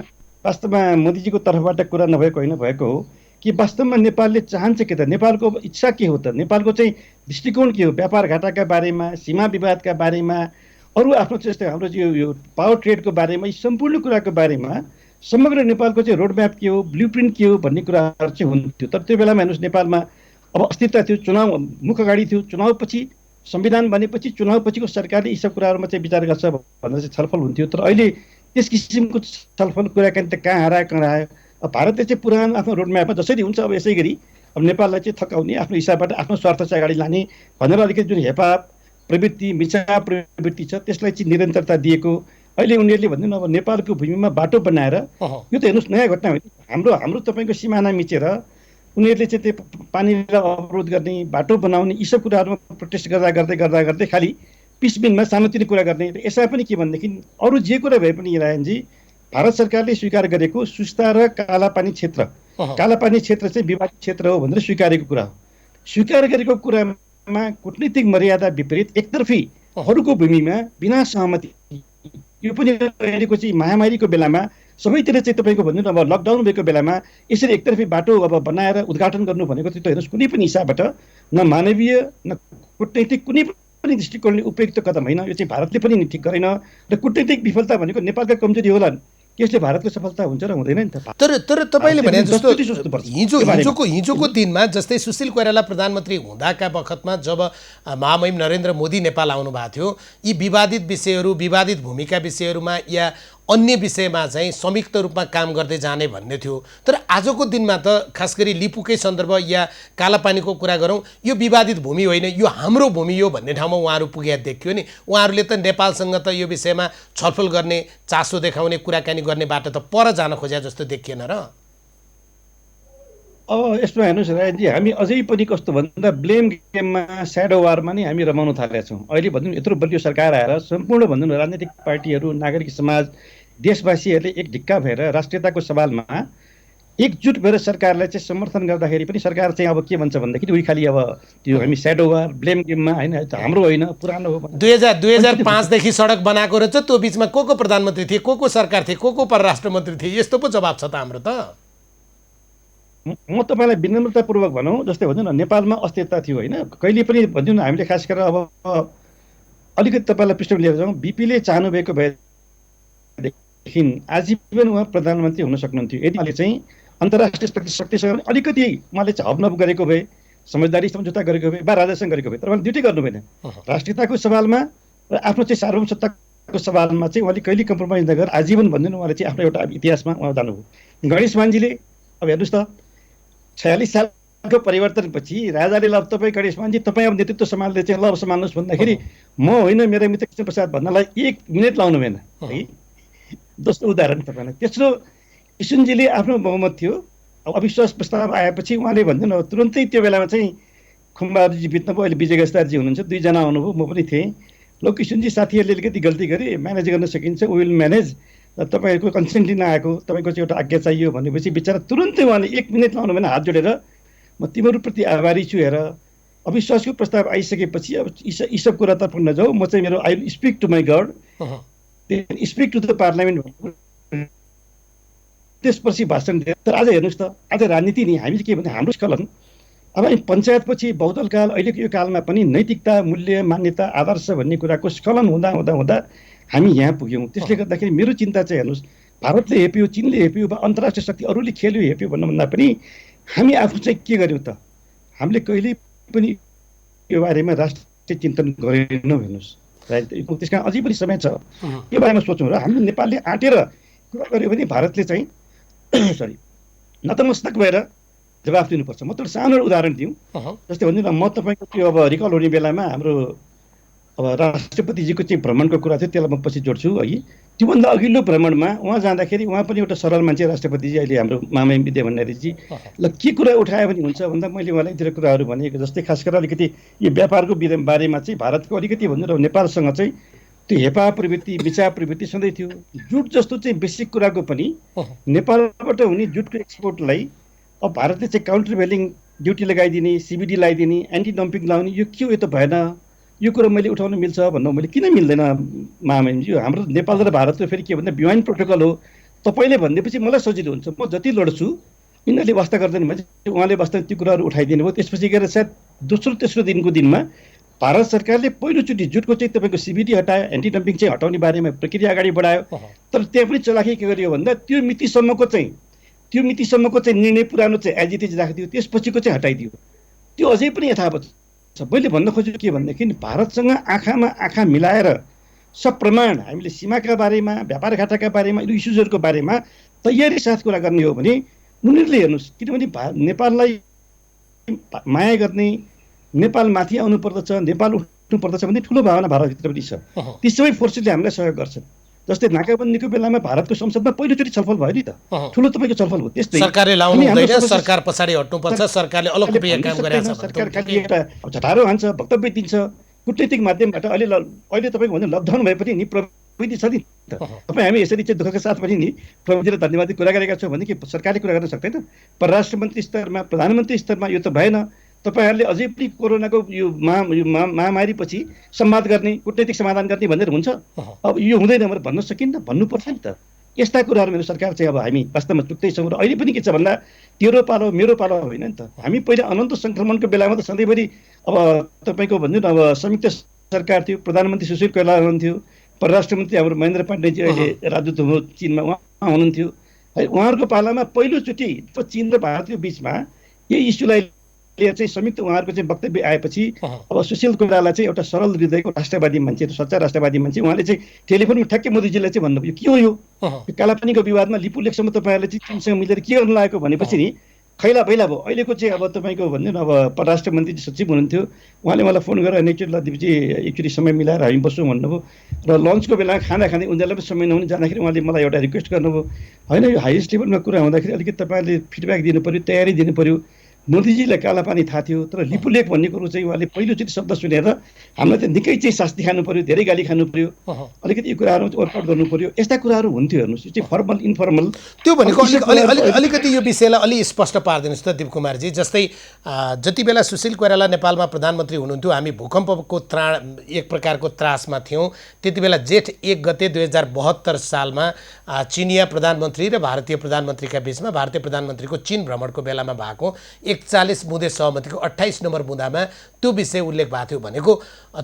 वास्तवमा मोदीजीको तर्फबाट कुरा नभएको होइन, भएको हो कि वास्तवमा नेपालले चाहन्छ के त, नेपालको इच्छा के हो त, नेपालको चाहिँ दृष्टिकोण के हो, व्यापार घाटाका बारेमा, सीमा विवादका बारेमा, अरू आफ्नो जस्तै हाम्रो यो पावर ट्रेडको बारेमा, यी सम्पूर्ण कुराको बारेमा समग्र नेपालको चाहिँ रोडम्याप के हो, ब्लुप्रिन्ट के हो भन्ने कुराहरू चाहिँ हुन्थ्यो। तर त्यो बेलामा हेर्नुहोस्, नेपालमा अब अस्थिरता थियो, चुनाव मुख अगाडि थियो, चुनावपछि संविधान बनेपछि चुनावपछिको सरकारले यी सब कुराहरूमा चाहिँ विचार गर्छ भनेर चाहिँ छलफल हुन्थ्यो। तर अहिले त्यस किसिमको छलफल कुराकानी त कहाँ हरायो। अब भारतले चाहिँ पुरानो आफ्नो रोडम्यापमा जसरी हुन्छ अब यसै गरी अब नेपाललाई चाहिँ थकाउने, आफ्नो हिसाबबाट आफ्नो स्वार्थ चाहिँ अगाडि लाने भनेर अलिकति जुन हेपा प्रवृत्ति, मिचा प्रवृत्ति छ, त्यसलाई चाहिँ निरन्तरता दिएको। अहिले उनीहरूले भन्दैन अब नेपालको भूमिमा बाटो बनाएर, यो त हेर्नुहोस् नयाँ घटना होइन। हाम्रो तपाईँको सिमाना मिचेर उनीहरूले चाहिँ त्यो पानीलाई अवरोध गर्ने, बाटो बनाउने, यी सब कुराहरूमा प्रोटेस्ट गर्दै खालि पिसबिनमा सानोतिनो कुरा गर्ने। यसमा पनि के भनेदेखि अरू जे कुरा भए पनि रायनजी, भारत सरकारले स्वीकार गरेको सुस्ता र कालापानी क्षेत्र चाहिँ विवादित क्षेत्र हो भनेर स्वीकारेको कुरा हो। स्वीकार गरेको कुरामा कूटनीतिक मर्यादा विपरीत एकतर्फी अरूको भूमिमा बिना सहमति, यो पनि अहिलेको चाहिँ महामारीको बेलामा सबैतिर चाहिँ तपाईँको भन्नु न, अब लकडाउन भएको बेलामा यसरी एकतर्फी बाटो अब बनाएर उद्घाटन गर्नु भनेको चाहिँ हेर्नुहोस् कुनै पनि हिसाबबाट न मानवीय न कूटनैतिक कुनै पनि दृष्टिकोणले उपयुक्त कदम होइन। यो चाहिँ भारतले पनि ठिक गरेन र कूटनैतिक विफलता भनेको नेपालका कमजोरी होला, यसले भारतको सफलता हुन्छ र हुँदैन नि त। तर तपाईँले भने जस्तो हिजोको दिनमा जस्तै सुशील कोइराला प्रधानमन्त्री हुँदाका बखतमा जब महामहिम नरेन्द्र मोदी नेपाल आउनु भएको थियो, यी विवादित विषयहरू, विवादित भूमिका विषयहरूमा या अन्य विषयमा चाहिँ संयुक्त रूपमा काम गर्दै जाने भन्ने थियो। तर आजको दिनमा त खास गरी लिपुकै सन्दर्भ या कालापानीको कुरा गरौँ, यो विवादित भूमि होइन, यो हाम्रो भूमि हो भन्ने ठाउँमा उहाँहरू पुगेर देखियो नि। उहाँहरूले त नेपालसँग त यो विषयमा छलफल गर्ने, चासो देखाउने, कुराकानी गर्ने बाटो त पर जान खोजे जस्तो देखिएन र? अब यसमा हेर्नुहोस् रायजी, हामी अझै पनि कस्तो भन्दा ब्लेम गेममा, स्याडो वारमा नै हामी रमाउन थालेका छौँ। अहिले भनौँ यत्रो बलियो सरकार आएर सम्पूर्ण भनौँ राजनीतिक पार्टीहरू, नागरिक समाज, देशवासीहरूले एक ढिक्का भएर राष्ट्रियताको सवालमा एकजुट भएर सरकारलाई चाहिँ समर्थन गर्दाखेरि पनि सरकार चाहिँ अब के भन्छ भन्दाखेरि उही खालि अब त्यो हामी स्याडो वार, ब्लेम गेममा होइन, हाम्रो होइन, पुरानो हो। 2005 देखि सडक बनाएको रहेछ, त्यो बिचमा को प्रधानमन्त्री थिए, को सरकार थिए, को परराष्ट्र मन्त्री थिए, यस्तो पो जवाब छ त हाम्रो त। म तपाईँलाई विनम्रतापूर्वक भनौँ, जस्तै भनौँ न नेपालमा अस्थिरता थियो होइन, कहिले पनि भन्छौँ न हामीले खास गरेर अब अलिकति तपाईँलाई पृष्ठभूमि लिएर जाउँ। बिपीले चाहनुभएको भएदेखि आजीवन उहाँ प्रधानमन्त्री हुन सक्नुहुन्थ्यो यदि उहाँले चाहिँ अन्तर्राष्ट्रिय शक्तिसँग अलिकति उहाँले चाहिँ हबनब गरेको भए, समझदारी सम्झौता गरेको भए, वा राजासँग गरेको भए। तर उहाँले दुइटै गर्नु भएन। राष्ट्रियताको सवालमा र आफ्नो चाहिँ सार्वभौमसत्ताको सवालमा चाहिँ उहाँले कहिले कम्प्रोमाइज नगरेर आजीवन भन्दैन उहाँले चाहिँ आफ्नो एउटा इतिहासमा उहाँ जानुभयो। गणेश मानजीले अब हेर्नुहोस् त 46 सालको परिवर्तनपछि राजाले ल तपाईँ गणेश मानजी तपाईँ अब नेतृत्व सम्हाल्दै चाहिँ ल सम्हाल्नुहोस् भन्दाखेरि म होइन मेरो मित्र कृष्ण प्रसाद भन्नलाई 1 मिनट लाउनु भएन है। दोस्रो उदाहरण तपाईँलाई, तेस्रो किशनजीले आफ्नो बहुमत थियो, अब अविश्वास प्रस्ताव आएपछि उहाँले भन्दैन तुरन्तै त्यो बेलामा चाहिँ खुम्बाजी बित्नुभयो, अहिले विजय गस्तारजी हुनुहुन्छ, दुईजना आउनुभयो, म पनि थिएँ। ल किशनजी साथीहरूले अलिकति गल्ती गरे, म्यानेज गर्न सकिन्छ, विल म्यानेज, तपाईँहरूको कन्सेन्ट लिन आएको, तपाईँको चाहिँ एउटा आज्ञा चाहियो भनेपछि बिचरा तुरन्तै उहाँले 1 मिनट लाउनु भएन, हात जोडेर म तिमीहरूप्रति आभारी छु हेर। अविश्वासको प्रस्ताव आइसकेपछि अब यी सब कुरातर्फ नजाऊ, म चाहिँ मेरो I speak to my god, then speak to the parliament, त्यसपछि भाषण दिए। तर आज हेर्नुहोस् त, आज राजनीति नि हामी चाहिँ के भने हाम्रो स्खलन। अब हामी पञ्चायतपछि बहुदल काल, अहिलेको यो कालमा पनि नैतिकता, मूल्य, मान्यता, आदर्श भन्ने कुराको स्खलन हुँदा हुँदा हुँदा हामी यहाँ पुग्यौँ। त्यसले गर्दाखेरि मेरो चिन्ता चाहिँ हेर्नुहोस्, भारतले हेप्यो, चीनले हेप्यो, वा अन्तर्राष्ट्रिय शक्ति अरूले खेल्यो हेप्यो भन्नुभन्दा पनि हामी आफू चाहिँ के गर्यौँ त? हामीले कहिल्यै पनि यो बारेमा राष्ट्रिय चिन्तन गरेनौँ। हेर्नुहोस्, त्यस कारण अझै पनि समय छ यो बारेमा सोचौँ। र हामीले नेपालले आँटेर कुरा गर्यो भने भारतले चाहिँ सरी नतमस्तक भएर जवाफ दिनुपर्छ। म त सानो उदाहरण दिउँ। जस्तै भन्नु न, म तपाईँको त्यो अब रिकल हुने बेलामा हाम्रो अब राष्ट्रपतिजीको चाहिँ भ्रमणको कुरा थियो, त्यसलाई म पछि जोड्छु है। त्योभन्दा अघिल्लो भ्रमणमा उहाँ जाँदाखेरि उहाँ पनि एउटा सरल मान्छे, राष्ट्रपतिजी अहिले हाम्रो मामा विद्या भण्डारीजी, ल के कुरा उठायो भने हुन्छ भन्दा मैले उहाँलाई धेरै कुराहरू भनेको। जस्तै खास गरेर अलिकति यो व्यापारको बारेमा चाहिँ भारतको अलिकति भन्नु र नेपालसँग चाहिँ त्यो हेपा प्रवृत्ति, मिचा प्रवृत्ति सधैँ थियो। जुट जस्तो चाहिँ बेसिक कुराको पनि नेपालबाट हुने जुटको एक्सपोर्टलाई अब भारतले चाहिँ काउन्टर भेलिङ ड्युटी लगाइदिने, सिबिडी लगाइदिने, एन्टी डम्पिङ लगाउने, यो के हो? यो त भएन। यो कुरो मैले उठाउन मिल्छ भन्नु, मैले किन मिल्दैन महामहिमजी? हाम्रो नेपाल र भारतको फेरि के भन्दा बिहाइन्ड प्रोटोकल हो। तपाईँले भनिदिएपछि मलाई सजिलो हुन्छ, म जति लड्छु यिनीहरूले वास्ता गर्दैन भने उहाँले वास्ता त्यो कुराहरू उठाइदिनु भयो। त्यसपछि गएर सायद दोस्रो तेस्रो दिनको दिनमा भारत सरकारले पहिलोचोटि जुटको चाहिँ तपाईँको सिबिडी हटायो, एन्टी डम्पिङ चाहिँ हटाउने बारेमा प्रक्रिया अगाडि बढायो। तर त्यहाँ पनि चलाखी के गरियो भन्दा त्यो मितिसम्मको चाहिँ निर्णय पुरानो चाहिँ एज इट इज राखिदियो, त्यसपछिको चाहिँ हटाइदियो। त्यो अझै पनि यथावत छ। मैले भन्न खोजेको के भनेदेखि भारतसँग आँखामा आँखा मिलाएर सब प्रमाण हामीले सीमाका बारेमा, व्यापार घाटाका बारेमा, इस्युजहरूको बारेमा तयारी साथ कुरा गर्ने हो भने उनीहरूले हेर्नुहोस्, किनभने नेपाललाई माया गर्ने, नेपालमाथि आउनु पर्दछ, नेपाल उठ्नु पर्दछ भन्ने ठुलो भावना भारतभित्र पनि छ। ती सबै फोर्सेसले हामीलाई सहयोग गर्छन्। जस्तै नाकाबन्दीको बेलामा भारतको संसदमा पहिलोचोटि छलफल भयो नि त, ठुलो तपाईँको छलफल हो। त्यस्तै सरकारले लाउनु हुँदैन, सरकार पछाडि हट्नुपर्छ, सरकारले अलौकिक काम गरेछ। सरकार खालि एउटा झटारो हान्छ, वक्तव्य दिन्छ कूटनीतिक माध्यमबाट। अहिले तपाईँको भन्दा लकडाउन भए पनि नि प्रविधि छ नि त। तपाईँ हामी यसरी चाहिँ दुःखका साथ पनि नि प्रविधिलाई धन्यवाद कुरा गरेका छौँ भने कि सरकारले कुरा गर्न सक्दैन। परराष्ट्र मन्त्री स्तरमा, प्रधानमन्त्री स्तरमा यो त भएन। तपाईँहरूले अझै पनि कोरोनाको यो महामारीपछि संवाद गर्ने, कूटनीतिक समाधान गर्ने भनेर हुन्छ? अब यो हुँदैन भनेर भन्न सकिन्न, भन्नुपर्छ नि त। यस्ता कुराहरू मेरो सरकार चाहिँ अब हामी वास्तवमा चुक्दैछौँ। र अहिले पनि के छ भन्दा तेरो पालो मेरो पालो होइन नि त। हामी पहिला अनन्त सङ्क्रमणको बेलामा त सधैँभरि अब तपाईँको भन्नु न, अब संयुक्त सरकार थियो, प्रधानमन्त्री सुशील कोइराला हुनुहुन्थ्यो, परराष्ट्र मन्त्री हाम्रो महेन्द्र पाण्डेजी अहिले राजदूत हुनु चीनमा उहाँ हुनुहुन्थ्यो है। उहाँहरूको पालामा पहिलोचोटि चीन र भारतको बिचमा यही इस्युलाई चाहिँ संयुक्त उहाँहरूको चाहिँ वक्तव्य आएपछि अब सुशील कोइराला चाहिँ एउटा सरल हृदयको राष्ट्रवादी मान्छे, सच्चा राष्ट्रवादी मान्छे, उहाँले चाहिँ टेलिफोनमा ठ्याक्कै मोदीजीलाई चाहिँ भन्नुभयो के हो यो कालापानीको विवादमा लिपुलेखसम्म तपाईँहरूले चाहिँ चीनसँग मिलेर के गर्नु लागेको भनेपछि नि खैला बैला भयो। अहिलेको चाहिँ अब तपाईँको भन्नु न, अब परराष्ट्र मन्त्री सचिव हुनुहुन्थ्यो, उहाँले मलाई फोन गरेर नेचुरल दिदीजी एकचोटि समय मिलाएर हामी बस्छौँ भन्नुभयो। र लन्चको बेला खाँदा खाँदै उनीहरूलाई पनि समय नहुने जाँदाखेरि उहाँले मलाई एउटा रिक्वेस्ट गर्नुभयो, होइन यो हाइएस्ट लेभलमा कुरा हुँदाखेरि अलिकति तपाईँहरूले फिडब्याक दिनु पऱ्यो, तयारी दिनु पऱ्यो। मोदीजीलाई कालापानी थाहा थियो, तर लिपुलेख भन्ने कुरो चाहिँ उहाँले पहिलोचोटि शब्द सुनेर हामीलाई चाहिँ निकै चाहिँ शास्ति खानु पऱ्यो, धेरै गाली खानु पऱ्यो, अलिकति यो कुराहरू वर्कआउट गर्नु पऱ्यो। यस्ता कुराहरू हुन्थ्यो। हेर्नुहोस्, यो चाहिँ फर्मल इन्फर्मल त्यो भनेको अलिकति यो विषयलाई अलि स्पष्ट पारिदिनुहोस् त दिप कुमारजी। जस्तै जति बेला सुशील कोइराला नेपालमा प्रधानमन्त्री हुनुहुन्थ्यो, हामी भूकम्पको एक प्रकारको त्रासमा थियौँ। त्यति बेला जेठ 1 गते 2072 सालमा चिनिया प्रधानमन्त्री र भारतीय प्रधानमन्त्रीका बिचमा भारतीय प्रधानमन्त्रीको चीन भ्रमणको बेलामा भएको 41 बुँदे सहमतिको 28 नम्बर बुँदामा त्यो विषय उल्लेख भएको थियो। भनेको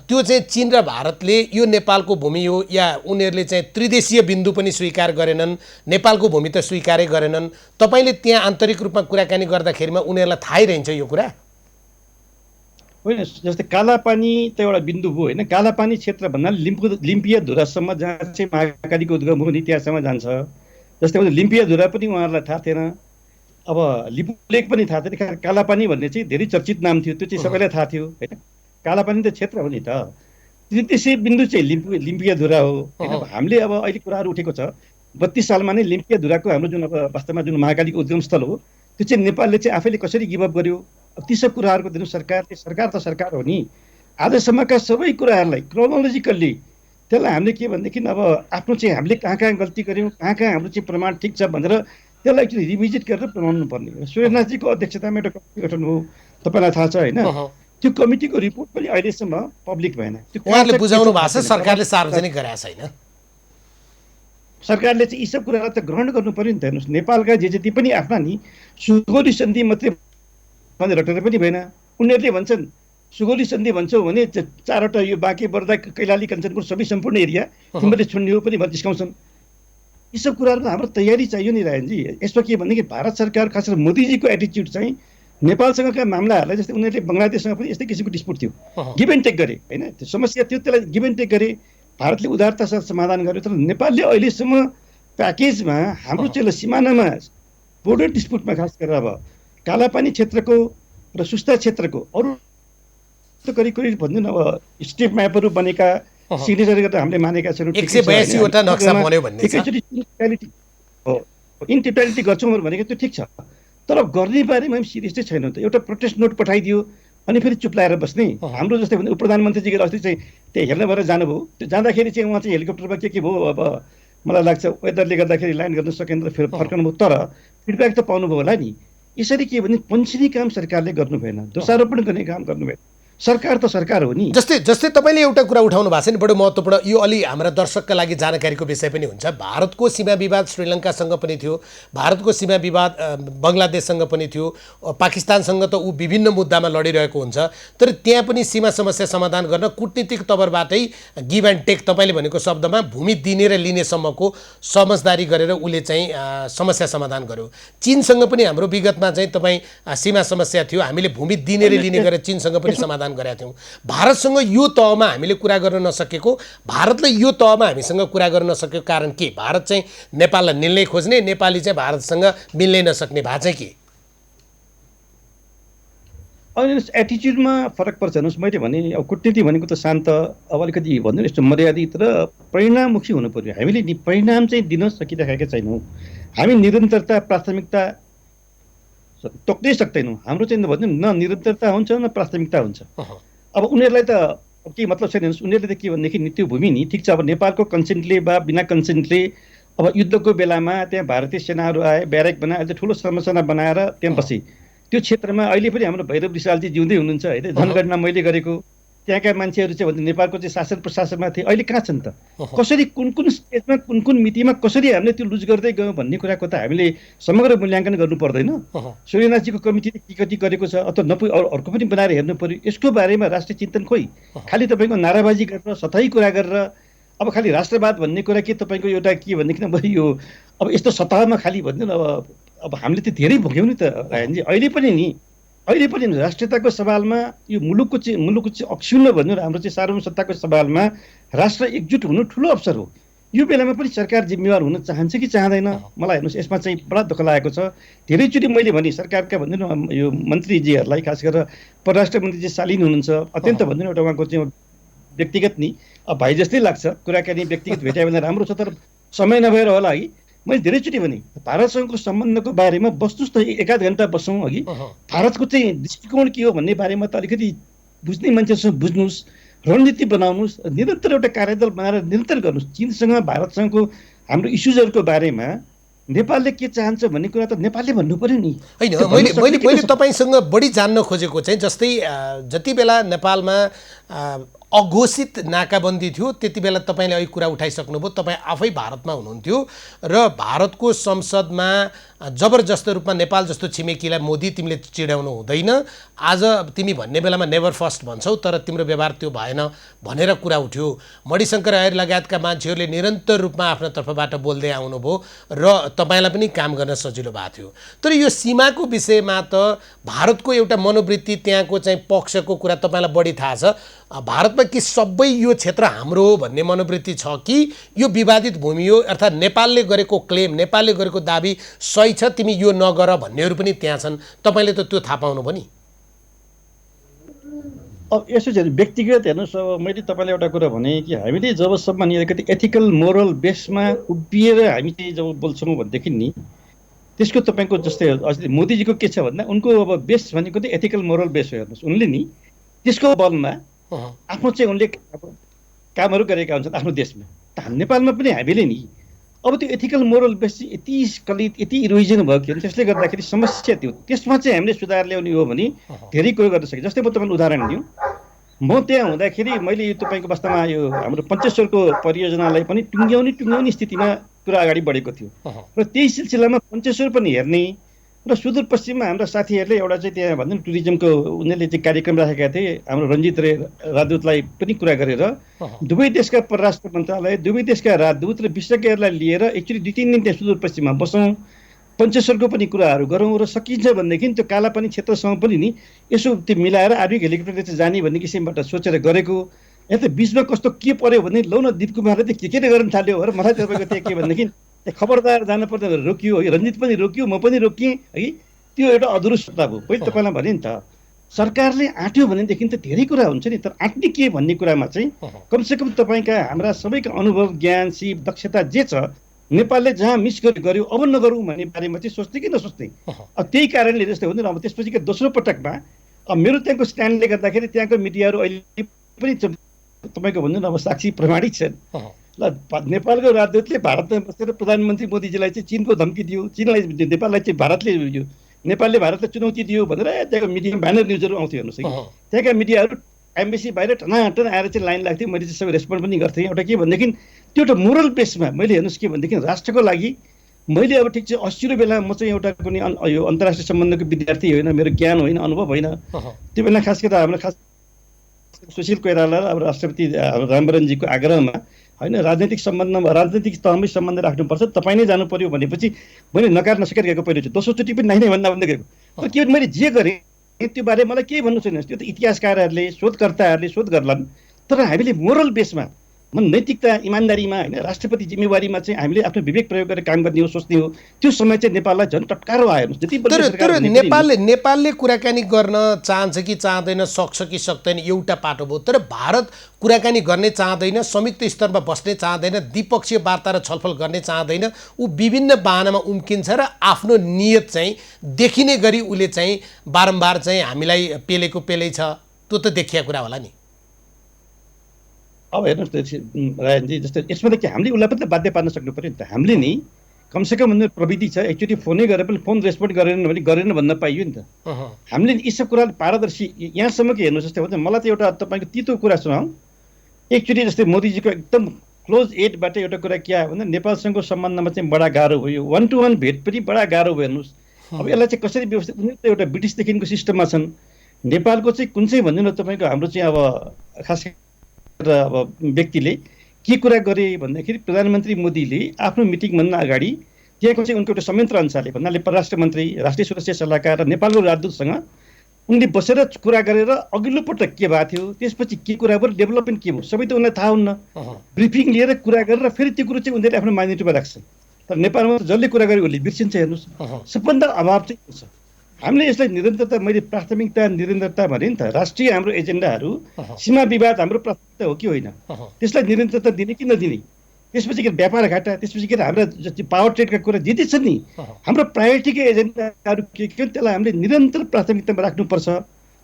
त्यो चाहिँ चीन र भारतले यो नेपालको भूमि हो या उनीहरूले चाहिँ त्रिदेशीय बिन्दु पनि स्वीकार गरेनन्, नेपालको भूमि त स्वीकारै गरेनन्। तपाईँले त्यहाँ आन्तरिक रूपमा कुराकानी गर्दाखेरिमा उनीहरूलाई थाहै रहन्छ यो कुरा? होइन, जस्तै कालापानी त एउटा बिन्दु हो होइन। कालापानी क्षेत्र भन्नाले लिम्पिया धुरासम्म जहाँ चाहिँ महाकालीको उद्गम हो नि त्यहाँसम्म जान्छ। जस्तै लिम्पिया धुरा पनि उहाँहरूलाई थाहा थिएन, अब लिपुलेख पनि थाहा थिएन। कालापानी भन्ने चाहिँ धेरै चर्चित नाम थियो, त्यो चाहिँ सबैलाई थाहा थियो होइन। कालापानी त क्षेत्र हो नि त, त्रिदेशीय बिन्दु चाहिँ लिम्पिया धुरा हो होइन। हामीले अब अहिले कुराहरू उठेको छ 32 सालमा नै लिम्पिया धुराको हाम्रो जुन अब वास्तवमा जुन महाकालीको उद्गम स्थल हो त्यो चाहिँ नेपालले चाहिँ आफैले कसरी गिभअप गर्यो। अब ती सब कुराहरूको दिनु सरकार त सरकार हो नि। आजसम्मका सबै कुराहरूलाई क्रोनोलोजिकल्ली त्यसलाई हामीले के भनेदेखि अब आफ्नो चाहिँ हामीले कहाँ कहाँ गल्ती गऱ्यौँ, कहाँ कहाँ हाम्रो चाहिँ प्रमाण ठिक छ भनेर त्यसलाई एक्चुअली रिभिजिट गरेर बनाउनु पर्ने हो। सूर्यनाथजीको अध्यक्षतामा एउटा कमिटी गठन हो, तपाईँलाई थाहा छ होइन? त्यो कमिटीको रिपोर्ट पनि अहिलेसम्म पब्लिक भएन। त्यो उहाँहरूले बुझाउनु भएको छ, सरकारले सार्वजनिक गरेका छैन। सरकारले चाहिँ यी सब कुरालाई त ग्रहण गर्नु पर्यो नि त। हेर्नुहोस्, नेपालका जे जति पनि आफ्ना नि सुगौली सन्धि मात्रै भनेर रटेर पनि भएन। उनीहरूले भन्छन् सुगौली सन्धि भन्छौ भने चारवटा यो बाँके बर्दा कैलाली कञ्चनपुर सबै सम्पूर्ण एरिया तिमीले छुन्ने हो पनि भनेर जिस्काउँछन्। यी सब कुराहरूको हाम्रो तयारी चाहियो नि रायनजी। यसमा के भनेदेखि भारत सरकार खास गरेर मोदीजीको एटिच्युड चाहिँ नेपालसँगका मामलाहरूलाई, जस्तै उनीहरूले बङ्गलादेशसँग पनि यस्तै किसिमको डिस्प्युट थियो, गिभ एन्ड टेक गरे होइन, त्यो समस्या थियो, त्यसलाई गिभ एन्ड टेक गरे, भारतले उदारतासाथ समाधान गर्यो। तर नेपालले अहिलेसम्म प्याकेजमा हाम्रो चाहिँ सिमानामा बोर्डर डिस्प्युटमा खास गरेर अब कालापानी क्षेत्रको र सुस्ता क्षेत्रको अरू त करिब करिब भनिदिउँ न अब स्टेप म्यापहरू बनेका सिग्नेचर गरेर हामीले मानेका छौँ। 182 वटा नक्सा बन्यो भन्ने छ। एकैचोटि हो इन टोटालिटी गर्छौँ भनेको त्यो ठिक छ, तर गर्ने बारेमा हामी सिरियस चाहिँ छैनौँ। त एउटा प्रोटेस्ट नोट पठाइदियो अनि फेरि चुप्लाएर बस्ने। हाम्रो जस्तै भने प्रधानमन्त्रीजी अस्ति चाहिँ त्यही हेर्न भएर जानुभयो, त्यो जाँदाखेरि चाहिँ उहाँ चाहिँ हेलिकप्टरमा के भयो, अब मलाई लाग्छ वेदरले गर्दाखेरि ल्यान्ड गर्न सकेन र फेरि फर्कनुभयो, तर फिडब्याक त पाउनुभयो होला नि। यसरी के भने पन्छिने काम सरकारले गर्नु भएन, दोषारोपण गर्ने काम गर्नु भएन। सरकार त सरकार हो नि। जस्तै तपाईँले एउटा कुरा उठाउनु भएको छ नि, बडो महत्त्वपूर्ण, यो अलि हाम्रा दर्शकका लागि जानकारीको विषय पनि हुन्छ। भारतको सीमा विवाद श्रीलङ्कासँग पनि थियो, भारतको सीमा विवाद बङ्गलादेशसँग पनि थियो, पाकिस्तानसँग त ऊ विभिन्न मुद्दामा लडिरहेको हुन्छ। तर त्यहाँ पनि सीमा समस्या समाधान गर्न कूटनीतिक तवरबाटै गिभ एन्ड टेक, तपाईँले भनेको शब्दमा भूमि दिने र लिनेसम्मको समझदारी गरेर उसले चाहिँ समस्या समाधान गर्यो। चीनसँग पनि हाम्रो विगतमा चाहिँ तपाईँ सीमा समस्या थियो, हामीले भूमि दिने र लिने गरेर चीनसँग पनि समाधान गरेका थियौँ। भारतसँग यो तहमा हामीले कुरा गर्न नसकेको, भारतले यो तहमा हामीसँग कुरा गर्न नसकेको कारण के? भारत चाहिँ नेपाललाई निल्नै खोज्ने, नेपाली चाहिँ भारतसँग मिल्नै नसक्ने भए चाहिँ के? अनि एटिच्युडमा फरक पर्छ। हेर्नुहोस्, मैले भने अब कुटनीति भनेको त शान्त, अब अलिकति भन्नु यस्तो मर्यादित र परिणाममुखी हुनु पर्यो। हामीले नि परिणाम चाहिँ दिन सकिरहेका छैनौँ। हामी निरन्तरता प्राथमिकता तोक्नै सक्दैनौँ। हाम्रो चाहिँ भन्नु न निरन्तरता हुन्छ न प्राथमिकता हुन्छ। अब उनीहरूलाई त के मतलब छैन। उनीहरूले त के भनेदेखि त्यो भूमि नि ठिक छ, अब नेपालको कन्सेन्टले वा बिना कन्सेन्टले अब युद्धको बेलामा त्यहाँ भारतीय सेनाहरू आए, ब्यारेक बनाए, अहिले ठुलो संरचना बनाएर त्यहाँ बसे। त्यो क्षेत्रमा अहिले पनि हाम्रो भैरव रिसालजी जिउँदै हुनुहुन्छ होइन। जनगणना मैले गरेको त्यहाँका मान्छेहरू चाहिँ भन्दा नेपालको चाहिँ शासन प्रशासनमा थिए, अहिले कहाँ छन् त? कसरी कुन कुन स्टेजमा कुन कुन मितिमा कसरी हामीले त्यो लुज गर्दै गयौँ भन्ने कुराको त हामीले समग्र मूल्याङ्कन गर्नु पर्दैन? सूर्यनाथजीको कमिटीले के कति गरेको छ अथवा अर्को पनि बनाएर हेर्नु पर्यो। यसको बारेमा राष्ट्रिय चिन्तन खोइ, खालि तपाईँको नाराबाजी गरेर सतही कुरा गरेर अब खालि राष्ट्रवाद भन्ने कुरा के तपाईँको एउटा के भनेदेखि यो अब यस्तो सतहमा खालि भनिदिउँ न अब हामीले त धेरै भोग्यौँ नि त रायनजी। अहिले पनि राष्ट्रियताको सवालमा यो मुलुकको चाहिँ अक्षुण्ण भन्नु हाम्रो चाहिँ सार्वभौम सत्ताको सवालमा राष्ट्र एकजुट हुनु ठुलो अवसर हो। यो बेलामा पनि सरकार जिम्मेवार हुन चाहन्छ कि चाहँदैन? मलाई हेर्नुहोस्, यसमा चाहिँ बडा दुःख लागेको छ। धेरैचोटि मैले भने सरकारका भन्दिनँ यो मन्त्रीजीहरूलाई, खास गरेर परराष्ट्र मन्त्री चाहिँ शालीन हुनुहुन्छ, अत्यन्त भन्दिनँ एउटा उहाँको चाहिँ व्यक्तिगत नि अब भाइ जस्तै लाग्छ, कुराकानी व्यक्तिगत भेट्यो भने राम्रो छ, तर समय नभएर होला है। मैले धेरैचोटि भने भारतसँगको सम्बन्धको बारेमा बस्नुहोस् त, एक आध घन्टा बसौँ अघि, भारतको चाहिँ दृष्टिकोण के हो भन्ने बारेमा त अलिकति बुझ्ने मान्छेसँग बुझ्नुहोस्, रणनीति बनाउनुहोस्, निरन्तर एउटा कार्यदल बनाएर निरन्तर गर्नुहोस्। चीनसँग भारतसँगको हाम्रो इस्युजहरूको बारेमा नेपालले के चाहन्छ भन्ने कुरा त नेपालले भन्नु पर्यो नि। होइन, मैले तपाईँसँग बढी जान्न खोजेको चाहिँ जस्तै जति बेला नेपालमा अघोषित नाकाबन्दी थियो त्यति बेला तपाईँले अहिले कुरा उठाइसक्नुभयो, तपाईँ आफै भारतमा हुनुहुन्थ्यो र भारतको संसदमा जबरजस्त रूपमा नेपाल जस्तो छिमेकीलाई मोदी तिमीले चिडाउनु हुँदैन, आज तिमी भन्ने बेलामा नेभर फर्स्ट भन्छौ तर तिम्रो व्यवहार त्यो भएन भनेर कुरा उठ्यो। मणिशङ्कर आयर लगायतका मान्छेहरूले निरन्तर रूपमा आफ्नो तर्फबाट बोल्दै आउनुभयो र तपाईँलाई पनि काम गर्न सजिलो भएको थियो। तर यो सीमाको विषयमा त भारतको एउटा मनोवृत्ति, त्यहाँको चाहिँ पक्षको कुरा तपाईँलाई बढी थाहा छ। भारतमा कि सबै यो क्षेत्र हाम्रो हो भन्ने मनोवृत्ति छ कि यो विवादित भूमि हो, अर्थात् नेपालले गरेको क्लेम, नेपालले गरेको दाबी सही छ, तिमी यो नगर भन्नेहरू पनि त्यहाँ छन्, तपाईँले त त्यो थाहा पाउनु पनि? अब यसो चाहिँ व्यक्तिगत हेर्नुहोस्, अब मैले तपाईँलाई एउटा कुरा भने कि हामीले जबसम्म नि अलिकति एथिकल मोरल बेसमा उभिएर हामी चाहिँ जब बोल्छौँ भनेदेखि नि त्यसको तपाईँको जस्तै अस्ति मोदीजीको के छ भन्दा उनको अब बेस भनेको चाहिँ एथिकल मोरल बेस हो। हेर्नुहोस्, उनले नि त्यसको बलमा आफ्नो चाहिँ उनले कामहरू गरेका हुन्छन् आफ्नो देशमा। नेपालमा पनि हामीले नि अब त्यो एथिकल मोरल बेस चाहिँ यति स्खलित यति इरोजन भयो कि त्यसले गर्दाखेरि समस्या थियो। त्यसमा चाहिँ हामीले सुधार ल्याउने हो भने धेरै कुरो गर्न सकिन्छ। जस्तै म तपाईँलाई उदाहरण दिउँ, म त्यहाँ हुँदाखेरि मैले यो तपाईँको वास्तवमा यो हाम्रो पञ्चेश्वरको परियोजनालाई पनि टुङ्ग्याउने स्थितिमा कुरा अगाडि बढेको थियो र त्यही सिलसिलामा पञ्चेश्वर पनि हेर्ने र सुदूरपश्चिममा हाम्रा साथीहरूले एउटा चाहिँ त्यहाँ भन्छ नि टुरिज्मको उनीहरूले चाहिँ कार्यक्रम राखेका थिए, हाम्रो रञ्जित राजदूतलाई पनि कुरा गरेर दुवै देशका परराष्ट्र मन्त्रालय, दुवै देशका राजदूत र विशेषज्ञहरूलाई लिएर एकचोटि 2-3 दिन त्यहाँ सुदूरपश्चिममा बसौँ, पञ्चेश्वरको पनि कुराहरू गरौँ र सकिन्छ भनेदेखि त्यो कालापानी क्षेत्रसँग पनि नि यसो त्यो मिलाएर आर्थिक हेलिकप्टरले चाहिँ जाने भन्ने किसिमबाट सोचेर गरेको। यहाँ त बिचमा कस्तो के पर्यो भने लौ न दिप कुमारले चाहिँ के गर्न थाल्यो भनेर मलाई तपाईँको त्यहाँ के भनेदेखि त्यहाँ खबरदार जानु पर्ने भनेर रोकियो है, रञ्जित पनि रोकियो, म पनि रोकिएँ है। त्यो एउटा अधुरो हो। पहिले तपाईँलाई भने नि त सरकारले आँट्यो भनेदेखि त धेरै कुरा हुन्छ नि, तर आँट्ने के भन्ने कुरामा चाहिँ कमसेकम तपाईँका हाम्रा सबैका अनुभव, ज्ञान, सिप, दक्षता जे छ नेपालले जहाँ मिस गर्यो अब नगरौँ भन्ने बारेमा चाहिँ सोच्ने कि नसोच्ने। अब त्यही कारणले जस्तै हो नि, अब त्यसपछि दोस्रो पटकमा अब मेरो त्यहाँको स्ट्यान्डले गर्दाखेरि त्यहाँको मिडियाहरू अहिले पनि तपाईँको भन्नु न अब साक्षी प्रमाणित छन्। ल नेपालको राजदूतले भारतमा बसेर प्रधानमन्त्री मोदीजीलाई चाहिँ चिनको धम्की दियो, चिनलाई नेपाललाई चाहिँ भारतले यो नेपालले भारतलाई चुनौती दियो भनेर त्यहाँको मिडियामा ब्यानर न्युजहरू आउँथ्यो हेर्नुहोस् है। त्यहाँका मिडियाहरू एम्बेसी बाहिर टनाटन आएर चाहिँ लाइन लाग्थ्यो, मैले चाहिँ सबै रेस्पोन्ड पनि गर्थेँ। एउटा के भनेदेखि त्यो एउटा मोरल बेसमा मैले हेर्नुहोस् के भनेदेखि राष्ट्रको लागि मैले अब ठिक चाहिँ 80 बेला म चाहिँ एउटा कुनै यो अन्तर्राष्ट्रिय सम्बन्धको विद्यार्थी होइन, मेरो ज्ञान होइन, अनुभव होइन। त्यो बेला खास गरेर हाम्रो खास सुशील कोइराला अब राष्ट्रपति रामवरणजीको आग्रहमा होइन राजनैतिक सम्बन्धमा राजनैतिक तहमै सम्बन्ध राख्नुपर्छ, तपाईँ नै जानु पर्यो भनेपछि मैले नकार नसकेर गएको पहिलोचोटि, दोस्रोचोटि पनि नै भन्दा भन्दै गएको। तर के मैले जे गरेँ त्यो बारे मलाई केही भन्नु छैन। त्यो त इतिहासकारहरूले शोधकर्ताहरूले शोध गर्लान्, तर हामीले मोरल बेसमा नैतिकता इमान्दारीमा होइन राष्ट्रपति जिम्मेवारीमा चाहिँ हामीले आफ्नो विवेक प्रयोग गरेर काम गर्ने हो, सोच्ने हो। त्यो समय चाहिँ नेपाललाई झन् टटकारो आयो। जति तर नेपालले कुराकानी गर्न चाहन्छ कि चाहँदैन, सक्छ कि सक्दैन एउटा पाटो भयो, तर भारत कुराकानी गर्ने चाहँदैन, संयुक्त स्तरमा बस्ने चाहँदैन, द्विपक्षीय वार्ता र छलफल गर्ने चाहँदैन। ऊ विभिन्न बाहनामा उम्किन्छ र आफ्नो नियत चाहिँ देखिने गरी उसले चाहिँ बारम्बार चाहिँ हामीलाई पेलेको पेलै छ, त्यो त देखिया कुरा होला नि। अब हेर्नुहोस् रायनजी, जस्तै यसमा त के हामीले उसलाई पनि बाध्य पार्न सक्नु पऱ्यो नि त। हामीले नि कमसेकम प्रविधि छ, एकचोटि फोनै गरेर पनि फोन रेस्पोन्ड गरेन भने गरेन भन्न पाइयो नि त। हामीले यी सब कुरा पारदर्शी यहाँसम्म कि हेर्नुहोस् जस्तै हुन्छ। मलाई त एउटा तपाईँको तितो कुरा सुनाउँ। एकचोटि जस्तै मोदीजीको एकदम क्लोज एडबाट एउटा कुरा के आयो भने नेपालसँगको सम्बन्धमा चाहिँ बडा गाह्रो भयो, 1-to-1 भेट पनि बडा गाह्रो भयो। हेर्नुहोस् अब यसलाई चाहिँ कसरी व्यवस्थित, उनीहरू त एउटा ब्रिटिसदेखिको सिस्टममा छन्। नेपालको चाहिँ कुन चाहिँ भन्नु न तपाईँको हाम्रो चाहिँ अब खास अब व्यक्तिले के कुरा गरे भन्दाखेरि प्रधानमन्त्री मोदीले आफ्नो मिटिङभन्दा अगाडि त्यहाँको चाहिँ उनको एउटा संयन्त्र अनुसारले भन्नाले परराष्ट्र मन्त्री, राष्ट्रिय सुरक्षा सल्लाहकार र नेपालको राजदूतसँग उनले बसेर कुरा गरेर अघिल्लो पटक के भएको थियो, त्यसपछि के कुरा भयो, डेभलपमेन्ट के भयो, सबै त उनलाई थाहा हुन्न। ब्रिफिङ लिएर कुरा गरेर फेरि त्यो कुरो चाहिँ उनीहरूले आफ्नो माइन्डमा राख्छन्। तर नेपालमा जसले कुरा गरे उसले बिर्सिन्छ। हेर्नुहोस् सबभन्दा अभाव चाहिँ छ। हामीले यसलाई निरन्तरता, मैले प्राथमिकता निरन्तरता भने नि त। राष्ट्रिय हाम्रो एजेन्डाहरू, सीमा विवाद हाम्रो प्राथमिकता हो कि होइन, त्यसलाई निरन्तरता दिने कि नदिने, त्यसपछि के व्यापार घाटा, त्यसपछि के हाम्रा पावर ट्रेडका कुरा जे जे छ नि हाम्रो प्रायोरिटीका एजेन्डाहरू के त्यसलाई हामीले निरन्तर प्राथमिकतामा राख्नुपर्छ।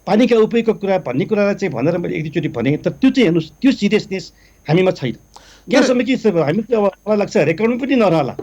पानीका उपयोगको कुरा भन्ने कुरालाई चाहिँ भनेर मैले एक दुईचोटि भनेँ, तर त्यो चाहिँ हेर्नुहोस् त्यो सिरियसनेस हामीमा छैन। यहाँसम्म कि हामी चाहिँ अब मलाई लाग्छ रेकर्डमा पनि नरहला,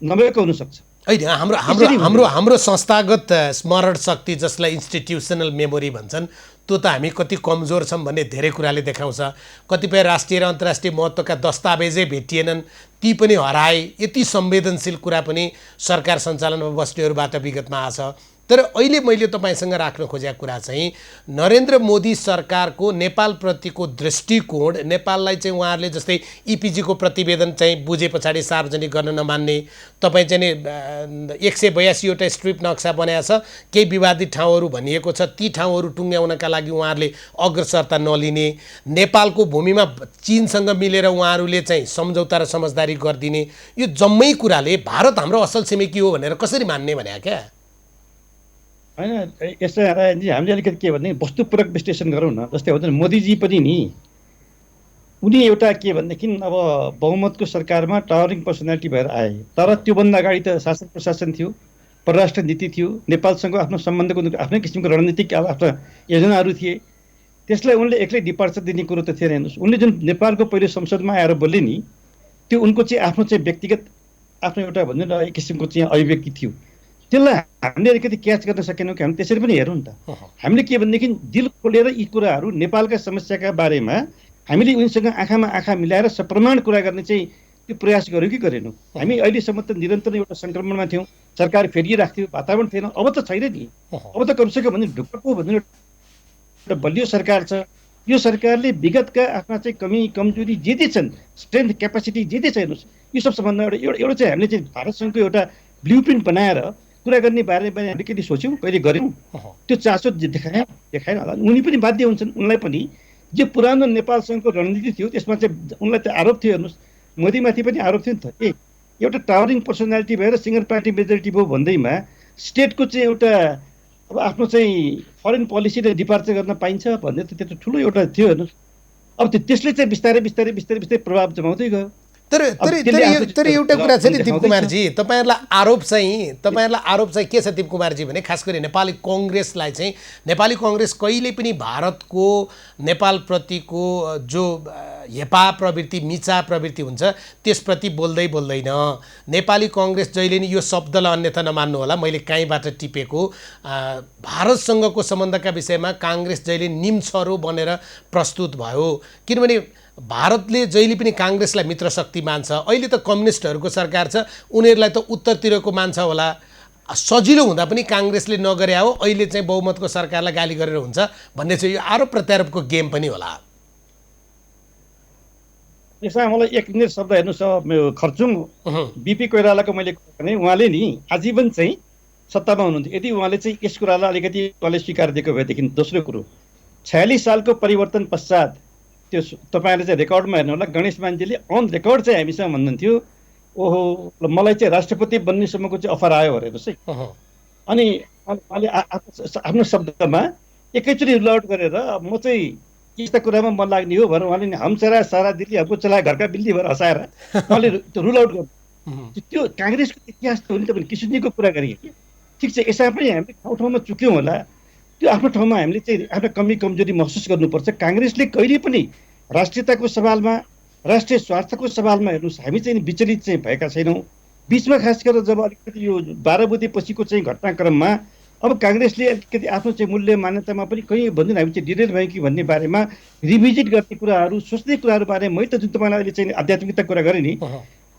नभएको हुनसक्छ। होइन, हाम्रो हाम्रो हाम्रो हाम्रो संस्थागत स्मरण शक्ति जसलाई इन्स्टिट्युसनल मेमोरी भन्छन् त्यो त हामी कति कमजोर छौँ भन्ने धेरै कुराले देखाउँछ। कतिपय राष्ट्रिय र अन्तर्राष्ट्रिय महत्त्वका दस्तावेजै भेटिएनन्, ती पनि हराए। यति संवेदनशील कुरा पनि सरकार सञ्चालनमा बस्नेहरूबाट विगतमा आछ। तर अहिले मैले तपाईँसँग राख्न खोजेको कुरा चाहिँ नरेन्द्र मोदी सरकारको नेपालप्रतिको दृष्टिकोण, नेपाललाई चाहिँ उहाँहरूले जस्तै इपिजीको प्रतिवेदन चाहिँ बुझे पछाडि सार्वजनिक गर्न नमान्ने, तपाईँ चाहिँ 182वटा स्ट्रिप नक्सा बनाएको छ, केही विवादित ठाउँहरू भनिएको छ, ती ठाउँहरू टुङ्ग्याउनका लागि उहाँहरूले अग्रसरता नलिने, नेपालको भूमिमा चीनसँग मिलेर उहाँहरूले चाहिँ सम्झौता र समझदारी गरिदिने, यो जम्मै कुराले भारत हाम्रो असल छिमेकी हो भनेर कसरी मान्ने भने क्या? होइन यसो हामीले अलिकति के भने वस्तुपूरक विश्लेषण गरौँ न। जस्तै हुन्छ नि मोदीजी पनि नि उनी एउटा के भनेदेखि अब बहुमतको सरकारमा टावरिङ पर्सनालिटी भएर आए, तर त्योभन्दा अगाडि त शासन प्रशासन थियो, परराष्ट्र नीति थियो, नेपालसँग आफ्नो सम्बन्धको आफ्नै किसिमको रणनीतिक अब आफ्ना योजनाहरू थिए। त्यसलाई उनले एक्लै डिपार्चर दिने कुरो त थिएन। हेर्नुहोस् उनले जुन नेपालको पहिलो संसदमा आएर बोले नि त्यो उनको चाहिँ आफ्नो चाहिँ व्यक्तिगत आफ्नो एउटा भन्नु न एक किसिमको चाहिँ अभिव्यक्ति थियो। त्यसलाई हामीले अलिकति क्याच गर्न सकेनौँ कि हामी त्यसरी पनि हेरौँ नि त। हामीले के भनेदेखि दिल खोलेर यी कुराहरू नेपालका समस्याका बारेमा हामीले उनीसँग आँखामा आँखा मिलाएर सप्रमाण कुरा गर्ने चाहिँ त्यो प्रयास गर्यौँ कि गरेनौँ। हामी अहिलेसम्म त निरन्तर एउटा सङ्क्रमणमा थियौँ, सरकार फेरिराख्थ्यो, वातावरण थिएन। अब त छैन नि, अब त कमसेकम भने ढुक्कको भन्ने एउटा बलियो सरकार छ। यो सरकारले विगतका आफ्ना चाहिँ कमी कमजोरी जे जे छन्, स्ट्रेन्थ क्यापासिटी जे जे छ हेर्नुहोस्, यो सब सम्बन्धमा एउटा चाहिँ हामीले चाहिँ भारतसँगको एउटा ब्लु प्रिन्ट बनाएर कुरा गर्ने बारेमा हामीले कहिले सोच्यौँ, कहिले गऱ्यौँ? त्यो चासो देखाएन होला। उनी पनि बाध्य हुन्छन्, उनलाई पनि जो पुरानो नेपालसँगको रणनीति थियो त्यसमा चाहिँ उनलाई त आरोप थियो। हेर्नुहोस्, मोदीमाथि पनि आरोप थियो नि त। एउटा टावरिङ पर्सनालिटी भएर सिङ्गल पार्टी मेजोरिटी भयो भन्दैमा स्टेटको चाहिँ एउटा अब आफ्नो चाहिँ फरेन पोलिसीले डिपार्चर गर्न पाइन्छ भन्ने त त्यो ठुलो एउटा थियो। हेर्नुहोस्, अब त्यसले चाहिँ बिस्तारै बिस्तारै बिस्तारै बिस्तारै प्रभाव जमाउँदै गयो। तर एउटा कुरा छ नि दीप कुमारजी, तपाईँहरूलाई आरोप चाहिँ के छ दीप कुमारजी भने खास गरी नेपाली कङ्ग्रेसलाई चाहिँ नेपाली कङ्ग्रेस कहिले पनि भारतको नेपालप्रतिको जो हेपा प्रवृत्ति मिचा प्रवृत्ति हुन्छ त्यसप्रति बोल्दैन। नेपाली कङ्ग्रेस जहिले नि यो शब्दलाई अन्यथा नमान्नु होला, मैले कहीँबाट टिपेको, भारतसँगको सम्बन्धका विषयमा काङ्ग्रेस जहिले निम्छरो बनेर प्रस्तुत भयो। किनभने भारतले जहिले पनि काङ्ग्रेसलाई मित्र शक्ति मान्छ। अहिले त कम्युनिस्टहरूको सरकार छ, उनीहरूलाई त उत्तरतिरको मान्छ होला। सजिलो हुँदा पनि काङ्ग्रेसले नगरे हो, अहिले चाहिँ बहुमतको सरकारलाई गाली गरेर हुन्छ भन्ने चाहिँ यो आरोप प्रत्यारोपको गेम पनि होला। यसमा मलाई एक मिनट शब्द हेर्नुहोस्, खर्चुङ बिपी कोइरालाको मैले भने उहाँले नि आजीवन चाहिँ सत्तामा हुनुहुन्थ्यो। यदि उहाँले चाहिँ यस कुरालाई अलिकति उहाँले स्वीकार दिएको भएदेखि, दोस्रो कुरो 46 सालको परिवर्तन पश्चात त्यो तपाईँले चाहिँ रेकर्डमा हेर्नु होला, गणेश मानजीले अन रेकर्ड चाहिँ हामीसँग भन्नुहुन्थ्यो, ओहो मलाई चाहिँ राष्ट्रपति बन्नेसम्मको चाहिँ अफर आयो हेर्नुहोस् है। अनि उहाँले आफ्नो शब्दमा एकैचोटि रुल आउट गरेर म चाहिँ यस्ता कुरामा मन लाग्ने हो भनेर उहाँले हम चला सारा दिल्ली हमको चला घरका बिल्ली भएर हँसाएर उहाँले त्यो रुल आउट गर्नु। त्यो काङ्ग्रेसको इतिहास त हो नि। तपाईँले किशोरजीको कुरा गरेँ कि ठिक छ, यसमा पनि हामीले ठाउँ ठाउँमा चुक्यौँ होला। त्यो आफ्नो ठाउँमा हामीले चाहिँ आफ्नो कमी कमजोरी महसुस गर्नुपर्छ। काङ्ग्रेसले कहिले पनि राष्ट्रियताको सवालमा, राष्ट्रिय स्वार्थको सवालमा हेर्नुहोस् हामी चाहिँ विचलित चाहिँ भएका छैनौँ। बिचमा खास गरेर जब अलिकति यो 12 बुधे पछिको चाहिँ घटनाक्रममा अब काङ्ग्रेसले अलिकति आफ्नो चाहिँ मूल्य मान्यतामा पनि कहीँ भन्दैन हामी चाहिँ डिरेल भयो कि भन्ने बारेमा रिभिजिट गर्ने कुराहरू, सोच्ने कुराहरू बारे मैले त जुन तपाईँलाई अहिले चाहिँ आध्यात्मिकता कुरा गरेँ नि,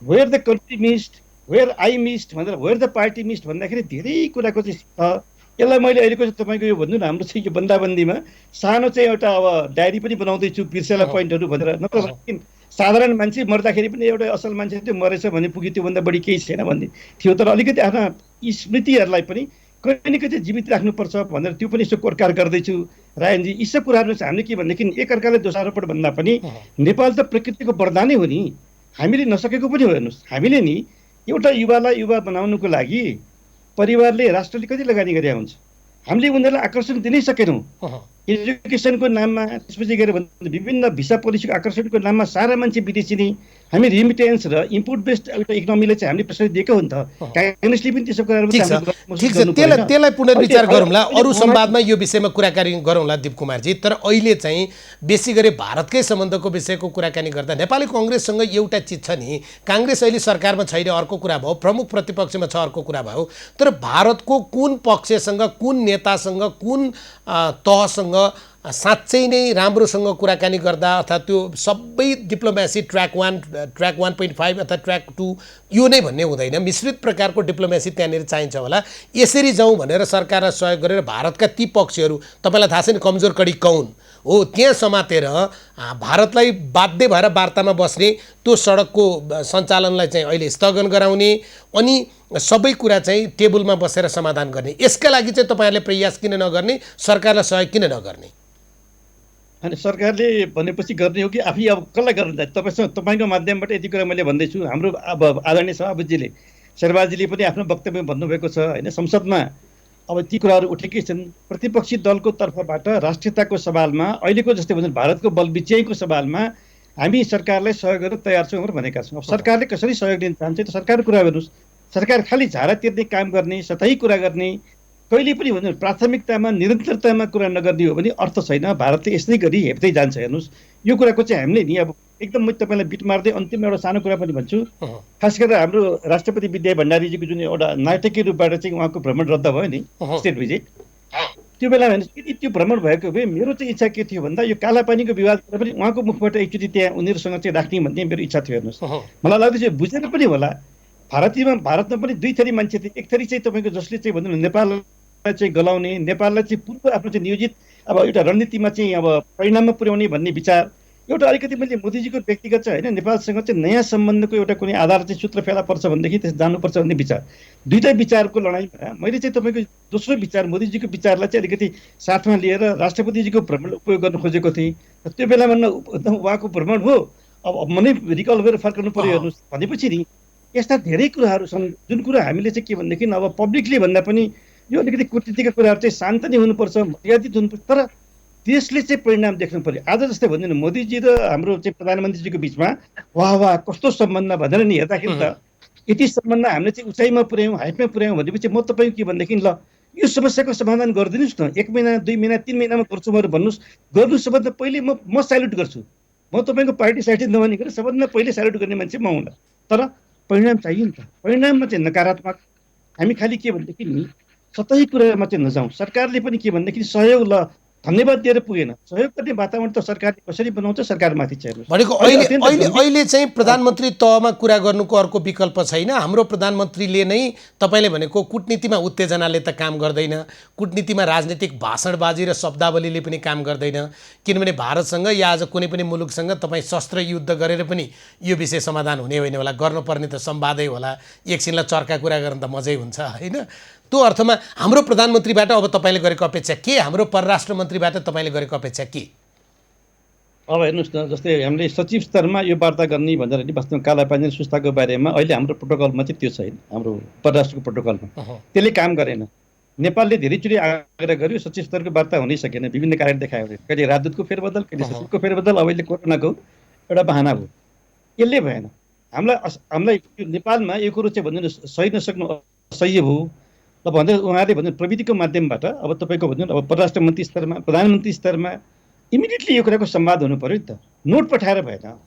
where the country missed, where I missed भनेर वेयर द पार्टी मिस्ड भन्दाखेरि धेरै कुराको चाहिँ छ। यसलाई मैले अहिलेको चाहिँ तपाईँको यो भन्नु न, हाम्रो चाहिँ यो बन्दाबन्दीमा सानो चाहिँ एउटा अब डायरी पनि बनाउँदैछु बिर्सेला पोइन्टहरू भनेर। नत्र साधारण मान्छे मर्दाखेरि पनि एउटा असल मान्छे त्यो मरेछ भने पुग्यो, त्योभन्दा बढी केही छैन भन्ने थियो। तर अलिकति आफ्ना यी स्मृतिहरूलाई पनि कहिले न कहिले जीवित राख्नुपर्छ भनेर त्यो पनि यसो कोरकार गर्दैछु। रायनजी, यी सब कुराहरू चाहिँ हामीले के भनेदेखि एकअर्काले दोषारोपण भन्दा पनि नेपाल त प्रकृतिको वरदानै हो नि, हामीले नसकेको पनि हो। हेर्नुहोस्, हामीले नि एउटा युवालाई युवा बनाउनुको लागि परिवारले राष्ट्रले कति लगानी गरे हुन्छ, हामीले उनीहरूलाई आकर्षण दिनै सकेनौँ। एजुकेसनको नाममा, त्यसपछि गएर विभिन्न भिसा पोलिसीको आकर्षणको नाममा सारा मान्छे विदेशी नै हामी रिमिटेन्स र इम्पोर्ट बेस्ड एउटा इकोनोमीले चाहिँ हामीले प्रसारित दिएको हो नि त। काङ्ग्रेसले पनि त्यसो गरेर ठिक छ, त्यसलाई पुनर्विचार गरौँला, अरू संवादमा यो विषयमा कुराकानी गरौँला दीप कुमारजी। तर अहिले चाहिँ बेसी गरी भारतकै सम्बन्धको विषयको कुराकानी गर्दा नेपाली कङ्ग्रेससँग एउटा चिज छ नि, काङ्ग्रेस अहिले सरकारमा छैन अर्को कुरा भयो, प्रमुख प्रतिपक्षमा छ अर्को कुरा भयो, तर भारतको कुन पक्षसँग, कुन नेतासँग, कुन तहसँग साँच्चै नै राम्रोसँग कुराकानी गर्दा अर्थात् त्यो सबै डिप्लोमेसी ट्र्याक 1.5 अथवा ट्र्याक 2 यो नै भन्ने हुँदैन, मिश्रित प्रकारको डिप्लोमेसी त्यहाँनिर चाहिन्छ होला। यसरी जाउँ भनेर सरकारलाई सहयोग गरेर भारतका ती पक्षहरू, तपाईँलाई थाहा छ नि कमजोर कडी कौन हो, त्यहाँ समातेर भारतलाई बाध्य भएर वार्तामा बस्ने, त्यो सडकको सञ्चालनलाई चाहिँ अहिले स्थगन गराउने अनि सबै कुरा चाहिँ टेबलमा बसेर समाधान गर्ने, यसका लागि चाहिँ तपाईँहरूले प्रयास किन नगर्ने, सरकारलाई सहयोग किन नगर्ने? अनि सरकारले भनेपछि गर्ने हो कि आफै अब कसलाई गर्नु त? तपाईँको माध्यमबाट यति कुरा मैले भन्दैछु। हाम्रो अब आदरणीय सभापतिजीले शेरबाजीले पनि आफ्नो वक्तव्य भन्नुभएको छ होइन, संसदमा अब ती कुराहरू उठेकै छन्। प्रतिपक्षी दलको तर्फबाट राष्ट्रियताको सवालमा अहिलेको जस्तै भन्छ भारतको बलबिच्याइको सवालमा हामी सरकारलाई सहयोग गर्न तयार छौँ भनेका छौँ। अब सरकारले कसरी सहयोग दिन चाहन्छ त सरकारको कुरा गर्नुहोस्। सरकार खालि झारा तिर्ने काम गर्ने, सतही कुरा गर्ने, कहिले पनि भन्नु प्राथमिकतामा निरन्तरतामा कुरा नगर्ने हो भने अर्थ छैन। भारतले यसै गरी हेप्दै जान्छ। हेर्नुहोस्, यो कुराको चाहिँ हामीले नि अब एकदम म तपाईँलाई बिट मार्दै अन्तिममा एउटा सानो कुरा पनि भन्छु। खास गरेर हाम्रो राष्ट्रपति विद्या भण्डारीजीको जुन एउटा नाटकीय रूपबाट चाहिँ उहाँको भ्रमण रद्द भयो नि, स्टेट भिजिट, त्यो बेला हेर्नुहोस्, यदि त्यो भ्रमण भएको भए मेरो चाहिँ इच्छा के थियो भन्दा यो कालापानीको विवाद पनि उहाँको मुखबाट एकचोटि त्यहाँ उनीहरूसँग चाहिँ राख्ने भन्ने मेरो इच्छा थियो। हेर्नुहोस्, मलाई लाग्दैछ बुझेर पनि होला, भारतमा पनि दुई थरी मान्छे थिए। एक थरी चाहिँ तपाईँको जसले चाहिँ भन्नु नेपाललाई चाहिँ गलाउने, नेपाललाई चाहिँ पूर्व आफ्नो चाहिँ नियोजित अब एउटा रणनीतिमा चाहिँ अब परिणाममा पुर्याउने भन्ने विचार, एउटा अलिकति मैले मोदीजीको व्यक्तिगत चाहिँ होइन नेपालसँग चाहिँ नयाँ सम्बन्धको एउटा कुनै आधार चाहिँ सूत्र फेला पर्छ भनेदेखि त्यस जानुपर्छ भन्ने विचार, दुईटै विचारको लडाइँमा मैले चाहिँ तपाईँको दोस्रो विचार मोदीजीको विचारलाई चाहिँ अलिकति साथमा लिएर राष्ट्रपतिजीको भ्रमण उपयोग गर्न खोजेको थिएँ। त्यो बेलामा उहाँको भ्रमण हो, अब मनै रिकल गरेर फर्कनु पर्यो। हेर्नुहोस् भनेपछि नि यस्ता धेरै कुराहरू छन् जुन कुरा हामीले चाहिँ के भनेदेखि अब पब्लिकली भन्दा पनि यो अलिकति कूटनीतिका कुराहरू चाहिँ शान्त नै हुनुपर्छ, मर्यादित हुनुपर्छ, तर देशले चाहिँ परिणाम देख्नु पर्यो। आज जस्तै भनिदिनु मोदीजी र हाम्रो चाहिँ प्रधानमन्त्रीजीको बिचमा वाह वाह कस्तो सम्बन्ध भनेर नि हेर्दाखेरि त यति सम्बन्ध हामीले चाहिँ उचाइमा पुर्यायौँ, हाइटमा पुर्यायौँ भनेपछि म तपाईँको के भनेदेखि ल यो समस्याको समाधान गरिदिनुहोस् न, 1 महिना 2 महिना 3 महिनामा गर्छु भनेर भन्नुहोस्। गर्नु सबभन्दा पहिले म स्याल्युट गर्छु। म तपाईँको पार्टी साइटी नभनिकन सबभन्दा पहिले स्याल्युट गर्ने मान्छे म हुँला, तर परिणाम चाहियो नि त। परिणाममा चाहिँ नकारात्मक हामी खालि के भनेदेखि नि सतै कुरामा चाहिँ नजाउँ। सरकारले पनि के भनेदेखि सहयोग ल धन्यवाद दिएर पुगेन, सहयोग गर्ने वातावरण त सरकारले कसरी बनाउँछ सरकारमाथि चाहिँ। भनेको अहिले चाहिँ प्रधानमन्त्री तहमा कुरा गर्नुको अर्को विकल्प छैन। हाम्रो प्रधानमन्त्रीले नै तपाईँले भनेको कूटनीतिमा उत्तेजनाले त काम गर्दैन, कूटनीतिमा राजनीतिक भाषणबाजी र शब्दावलीले पनि काम गर्दैन, किनभने भारतसँग या आज कुनै पनि मुलुकसँग तपाईँ शस्त्र युद्ध गरेर पनि यो विषय समाधान हुने होइन होला, गर्नुपर्ने त संवादै होला, एकछिनलाई चर्का कुरा गर्न त मजै हुन्छ होइन। त्यो अर्थमा हाम्रो प्रधानमन्त्रीबाट अब तपाईँले गरेको अपेक्षा के, हाम्रो परराष्ट्र मन्त्रीबाट तपाईँले गरेको अपेक्षा के? अब हेर्नुहोस् न, जस्तै हामीले सचिव स्तरमा यो वार्ता गर्ने भनेर नि वास्तवमा कालापानी र सुस्ताको बारेमा अहिले हाम्रो प्रोटोकलमा चाहिँ त्यो छैन। हाम्रो परराष्ट्रको प्रोटोकलमा त्यसले काम गरेन। नेपालले धेरैचोटि आग्रह गर्यो, सचिव स्तरको वार्ता हुनै सकेन, विभिन्न कारण देखायो। कहिले राजदूतको फेरबदल, कहिले सचिवको फेरबदल, अब अहिले कोरोनाको एउटा बहाना भयो, यसले भएन। हामीलाई नेपालमा यो कुरो चाहिँ भन्नु सही नसक्नु असह्य भयो ल भन्दै उहाँले भन्नु प्रविधिको माध्यमबाट अब तपाईँको भन्नु अब परराष्ट्र मन्त्री स्तरमा प्रधानमन्त्री स्तरमा इमिडिएटली यो कुराको संवाद हुनु पर्यो नि त। नोट पठाएर भएन,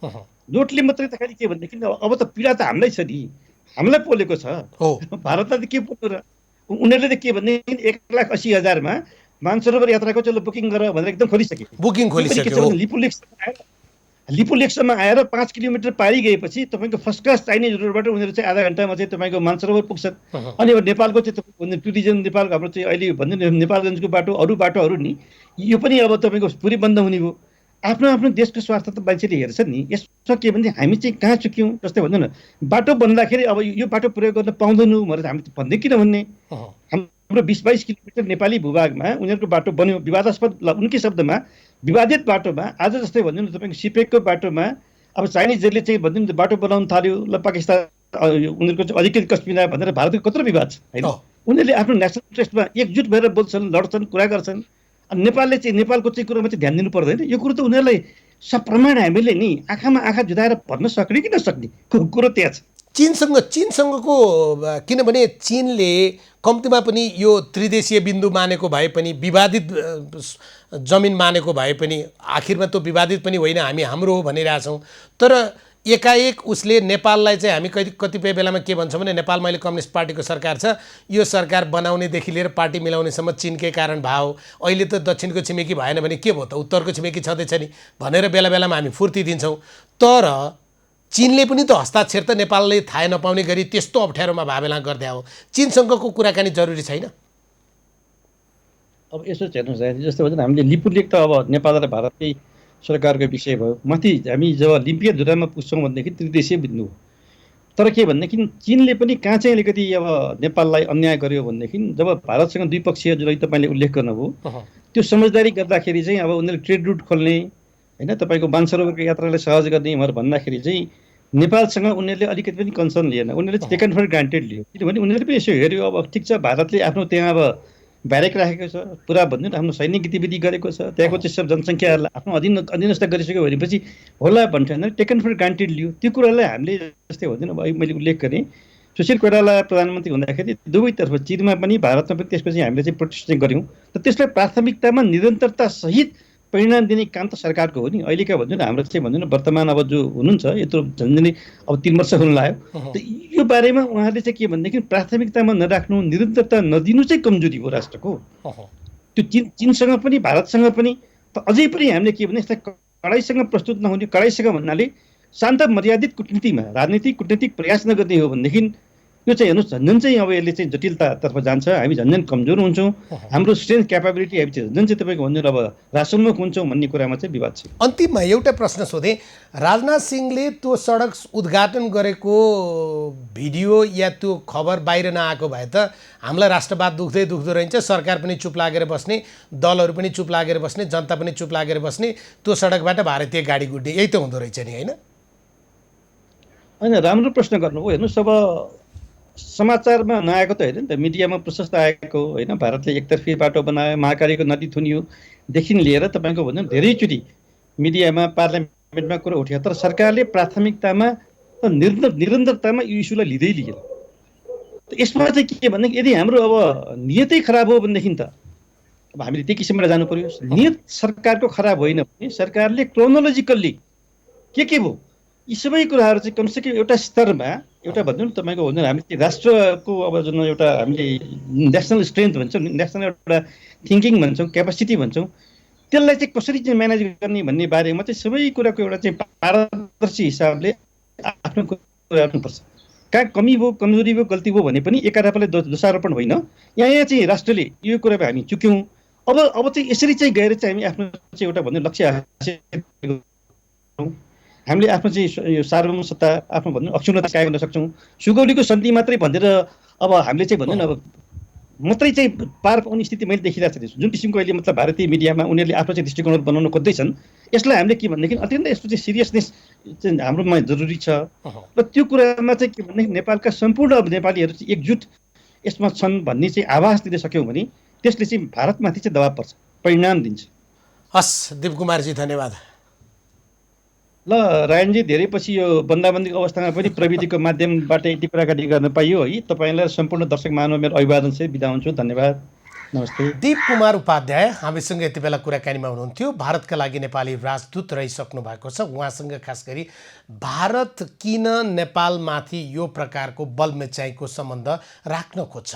नोटले मात्रै त खालि के भनेदेखि अब त पीडा त हामीलाई छ नि, हामीलाई पोलेको छ, भारतलाई त के पोल्नु र। उनीहरूले त के भनेदेखि 1,80,000मा मानसरोवर यात्राको चलो बुकिङ गर भनेर एकदम खोलिसके, बुकिङ खोलिसक्यो। लिपुलेखसम्म आएर 5 किलोमिटर पारी गएपछि तपाईँको फर्स्ट क्लास चाइनिज रोडबाट उनीहरू चाहिँ आधा घन्टामा चाहिँ तपाईँको मानसरोवर पुग्छन्। अनि अब नेपालको चाहिँ टुरिज्म नेपालको हाम्रो चाहिँ अहिले भन्नु नेपालगञ्जको बाटो अरू बाटोहरू नि यो पनि अब तपाईँको पुरै बन्द हुने भयो। आफ्नो आफ्नो देशको स्वार्थ त मान्छेले हेर्छ नि। यसो के भने हामी चाहिँ कहाँ चुक्यौँ जस्तै भन्नु न, बाटो बन्दाखेरि अब यो बाटो प्रयोग गर्न पाउँदैनौँ भनेर हामी भन्दै किन भन्ने। हाम्रो 20-22 किलोमिटर नेपाली भूभागमा उनीहरूको बाटो बन्यो विवादास्पद, उनकै शब्दमा विवादित बाटोमा। आज जस्तै भन्नु न तपाईँको सिपेकको बाटोमा अब चाइनिजहरूले चाहिँ भन्नु न बाटो बनाउनु थाल्यो, ल पाकिस्तान उनीहरूको चाहिँ अधिकृत कश्मीर भनेर भारतको कत्रो विवाद छ होइन। उनीहरूले आफ्नो नेसनल इन्ट्रेस्टमा एकजुट भएर बोल्छन्, लड्छन्, कुरा गर्छन्। अनि नेपालले चाहिँ नेपालको चाहिँ कुरोमा चाहिँ ध्यान दिनु पर्दैन। यो कुरो त उनीहरूलाई सप्रमाण हामीले नि आँखामा आँखा जुदाएर भन्न सक्ने कि नसक्ने कुरो त्यहाँ छ। चीनसँगको किनभने चीनले कम्तीमा पनि यो त्रिदेशीय बिन्दु मानेको भए पनि, विवादित जमिन मानेको भए पनि, आखिरमा त्यो विवादित पनि होइन, हामी हाम्रो हो भनिरहेछौँ। तर एकाएक उसले नेपाललाई चाहिँ हामी कतिपय बेलामा के भन्छौँ भने नेपालमा अहिले कम्युनिस्ट पार्टीको सरकार छ, यो सरकार बनाउनेदेखि लिएर पार्टी मिलाउनेसम्म चिनकै कारण भयो, अहिले त दक्षिणको छिमेकी भएन भने के भयो त, उत्तरको छिमेकी छँदैछ नि भनेर बेला बेलामा हामी फुर्ती दिन्छौँ। तर चीनले पनि त हस्ताक्षर त नेपालले थाहा नपाउने गरी त्यस्तो अप्ठ्यारोमा भावेला गर्दै हो। चीनसँगको कुराकानी जरुरी छैन? अब यसो हेर्नुहोस्, जस्तो भन्छ हामीले लिपुलेख त अब नेपाल र भारतकै सरकारको विषय भयो। माथि हामी जब लिम्पिया धुरामा पुग्छौँ भनेदेखि त्रिदेशीय बिन्दु हो। तर के भनेदेखि चीनले पनि कहाँ चाहिँ अलिकति अब नेपाललाई अन्याय गर्यो भनेदेखि जब भारतसँग द्विपक्षीय जुन तपाईँले उल्लेख गर्नुभयो त्यो समझदारी गर्दाखेरि चाहिँ अब उनीहरूले ट्रेड रुट खोल्ने होइन, तपाईँको मानसरोवरको यात्रालाई सहज गर्ने भनेर भन्दाखेरि चाहिँ नेपालसँग उनीहरूले अलिकति पनि कन्सर्न लिएन। उनीहरूले टेकन फर ग्रान्टेड लियो, किनभने उनीहरूले पनि यसो हेऱ्यो अब ठिक छ भारतले आफ्नो त्यहाँ अब ब्यारेक राखेको छ, पुरा भन्नु आफ्नो सैनिक गतिविधि गरेको छ, त्यहाँको चाहिँ सब जनसङ्ख्याहरूलाई आफ्नो अधीनस्थ गरिसक्यो भनेपछि होला भन्थेन, टेकन फर ग्रान्टेड लियो। त्यो कुरालाई हामीले जस्तै भन्दैन अब मैले उल्लेख गरेँ सुशील कोइराला प्रधानमन्त्री हुँदाखेरि दुवैतर्फ चिनमा पनि भारतमा पनि त्यसपछि हामीले चाहिँ प्रोटेस्ट चाहिँ गऱ्यौँ र त्यसलाई प्राथमिकतामा निरन्तरता सहित परिणाम दिने काम त सरकारको हो नि। अहिलेका भन्छौँ न हाम्रो चाहिँ भन्छौँ न वर्तमान अब जो हुनुहुन्छ यत्रो झन्झनै अब 3 वर्ष हुन लाग्यो। त यो बारेमा उहाँले चाहिँ के भनेदेखि प्राथमिकतामा नराख्नु, निरन्तरता नदिनु चाहिँ कमजोरी हो राष्ट्रको। त्यो चीनसँग पनि भारतसँग पनि त अझै पनि हामीले के भने यसलाई कडाइसँग प्रस्तुत नहुने, कडाइसँग भन्नाले शान्त मर्यादित कूटनीतिमा राजनीतिक कूटनीतिक प्रयास नगर्ने हो भनेदेखि यो चाहिँ हेर्नुहोस् झन्झन चाहिँ अब यसले चाहिँ जटिलतातर्फ जान्छ। हामी झन्झन कमजोर हुन्छौँ, हाम्रो स्ट्रेन्थ क्यापेबिलिटी हामी चाहिँ झन् चाहिँ तपाईँको भन्नु अब राष्ट्रोन्मुख हुन्छौँ भन्ने कुरामा चाहिँ विवाद छ। अन्तिममा एउटा प्रश्न सोधेँ, राजनाथ सिंहले त्यो सडक उद्घाटन गरेको भिडियो या त्यो खबर बाहिर नआएको भए त हामीलाई राष्ट्रवाद दुख्दो रहन्छ, सरकार पनि चुप लागेर बस्ने, दलहरू पनि चुप लागेर बस्ने, जनता पनि चुप लागेर बस्ने, त्यो सडकबाट भारतीय गाडी गुड्ने, यही त हुँदो रहेछ नि, होइन? होइन, राम्रो प्रश्न गर्नुभयो। हेर्नुहोस् अब समाचारमा नआएको त होइन नि त, मिडियामा प्रशस्त आएको होइन। भारतले एकतर्फी बाटो बनायो, महाकालीको नदी थुनियोदेखि लिएर तपाईँको भन्नु धेरैचोटि मिडियामा पार्लियामेन्टमा कुरो उठ्यो, तर सरकारले प्राथमिकतामा निरन्तरतामा यो इस्युलाई लिँदै लिएन। यसमा चाहिँ के भने यदि हाम्रो अब नियतै खराब हो भनेदेखि त अब हामीले त्यही किसिमबाट जानु पर्यो। नियत सरकारको खराब होइन भने सरकारले क्रोनोलोजिकल्ली के भयो यी सबै कुराहरू चाहिँ कमसेकम एउटा स्तरमा एउटा भन्छौँ तपाईँको हुन्छ हामी राष्ट्रको अब जुन एउटा हामीले नेसनल स्ट्रेन्थ भन्छौँ, नेसनल एउटा थिङ्किङ भन्छौँ, क्यापासिटी भन्छौँ, त्यसलाई चाहिँ कसरी चाहिँ म्यानेज गर्ने भन्ने बारेमा चाहिँ सबै कुराको एउटा चाहिँ पारदर्शी हिसाबले आफ्नो कुरा गर्नुपर्छ। कहाँ कमी भयो, कमजोरी भयो, गल्ती भयो भने पनि एकाअर्कालाई दोषारोपण होइन। यहाँ चाहिँ राष्ट्रले यो कुरामा हामी चुक्यौँ, अब चाहिँ यसरी चाहिँ गएर चाहिँ हामी आफ्नो चाहिँ एउटा भन्ने लक्ष्य हासिल गरौँ। हामीले आफ्नो चाहिँ यो सार्वभौम सत्ता आफ्नो भन्नु अक्षुण्णता कायम गर्न सक्छौँ। सुगौलीको सन्धि मात्रै भनेर अब हामीले चाहिँ भन्नु अब मात्रै चाहिँ पार पाउने स्थिति मैले देखिरहेको छु। जुन किसिमको अहिले मतलब भारतीय मिडियामा उनीहरूले आफ्नो चाहिँ दृष्टिकोण बनाउन खोज्दैछन्, यसलाई हामीले के भनेदेखि अत्यन्तै यस्तो चाहिँ सिरियसनेस चाहिँ हाम्रोमा जरुरी छ। र त्यो कुरामा चाहिँ के भनेदेखि नेपालका सम्पूर्ण नेपालीहरू चाहिँ एकजुट यसमा छन् भन्ने चाहिँ आभास दिन सक्यौँ भने त्यसले चाहिँ भारतमाथि चाहिँ दबाब पर्छ, परिणाम दिन्छ। हस् दिप कुमारजी, धन्यवाद। ल रायनजी, धेरै पछि यो बन्दाबन्दीको अवस्थामा पनि प्रविधिको माध्यमबाट यति कुराकानी गर्न पाइयो है। तपाईँलाई सम्पूर्ण दर्शक महानुभाव मेरो अभिवादन चाहिँ बिदा हुन्छु। धन्यवाद, नमस्ते। दीप कुमार उपाध्याय हामीसँग यति बेला कुराकानीमा हुनुहुन्थ्यो। भारतका लागि नेपाली राजदूत रहिसक्नु भएको छ। उहाँसँग खास गरी भारत किन नेपालमाथि यो प्रकारको बलमेचाइको सम्बन्ध राख्न खोज्छ,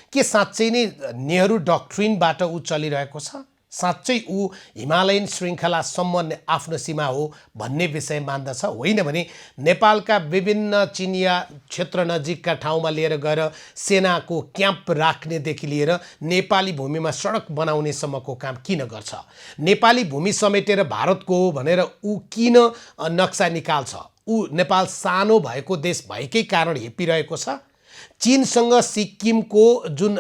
के साँच्चै नै नेहरू डक्ट्रिनबाट ऊ चलिरहेको छ, साँच्चै ऊ हिमालयन श्रृङ्खलासम्म आफ्नो सीमा हो भन्ने विषय मान्दछ, होइन भने नेपालका विभिन्न चिनिया क्षेत्र नजिकका ठाउँमा लिएर गएर सेनाको क्याम्प राख्नेदेखि लिएर नेपाली भूमिमा सडक बनाउनेसम्मको काम किन गर्छ, नेपाली भूमि समेटेर भारतको हो भनेर ऊ किन नक्सा निकाल्छ, ऊ नेपाल सानो भएको देश भएकै कारण हेपिरहेको छ। चीनसँग सिक्किमको जुन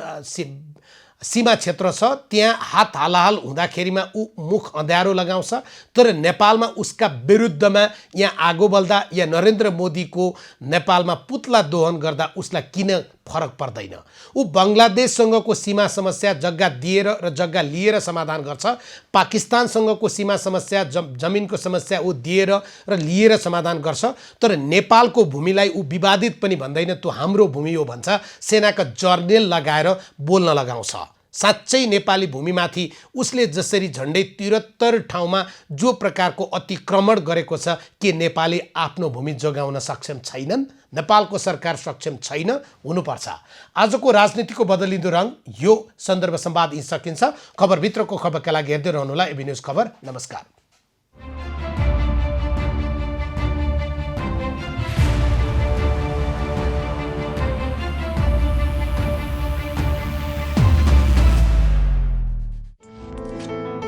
सीमा क्षेत्र छ त्यहाँ हात हालाहाल हुँदाखेरिमा ऊ मुख अँध्यारो लगाउँछ, तर नेपालमा उसका विरुद्धमा यहाँ आगो बल्दा या नरेन्द्र मोदीको नेपालमा पुतला दोहन गर्दा उसलाई किन फरक पर्दैन। ऊ बङ्गलादेशसँगको सीमा समस्या जग्गा दिएर र जग्गा लिएर समाधान गर्छ, पाकिस्तानसँगको सीमा समस्या जमिनको समस्या ऊ दिएर र लिएर समाधान गर्छ, तर नेपालको भूमिलाई ऊ विवादित पनि भन्दैन, त्यो हाम्रो भूमि हो भन्छ, सेनाका जर्नेल लगाएर बोल्न लगाउँछ। साँच्चै नेपाली भूमिमाथि उसले जसरी झन्डै 73 ठाउँमा जो प्रकारको अतिक्रमण गरेको छ, के नेपाली आफ्नो भूमि जोगाउन सक्षम छैनन्? नेपालको सरकार सक्षम छैन, हुनुपर्छ। आजको राजनीतिको बदलिँदो रङ यो सन्दर्भ संवाद यी सकिन्छ। खबरभित्रको खबरका लागि हेर्दै रहनुहोला एबी न्युज खबर। नमस्कार।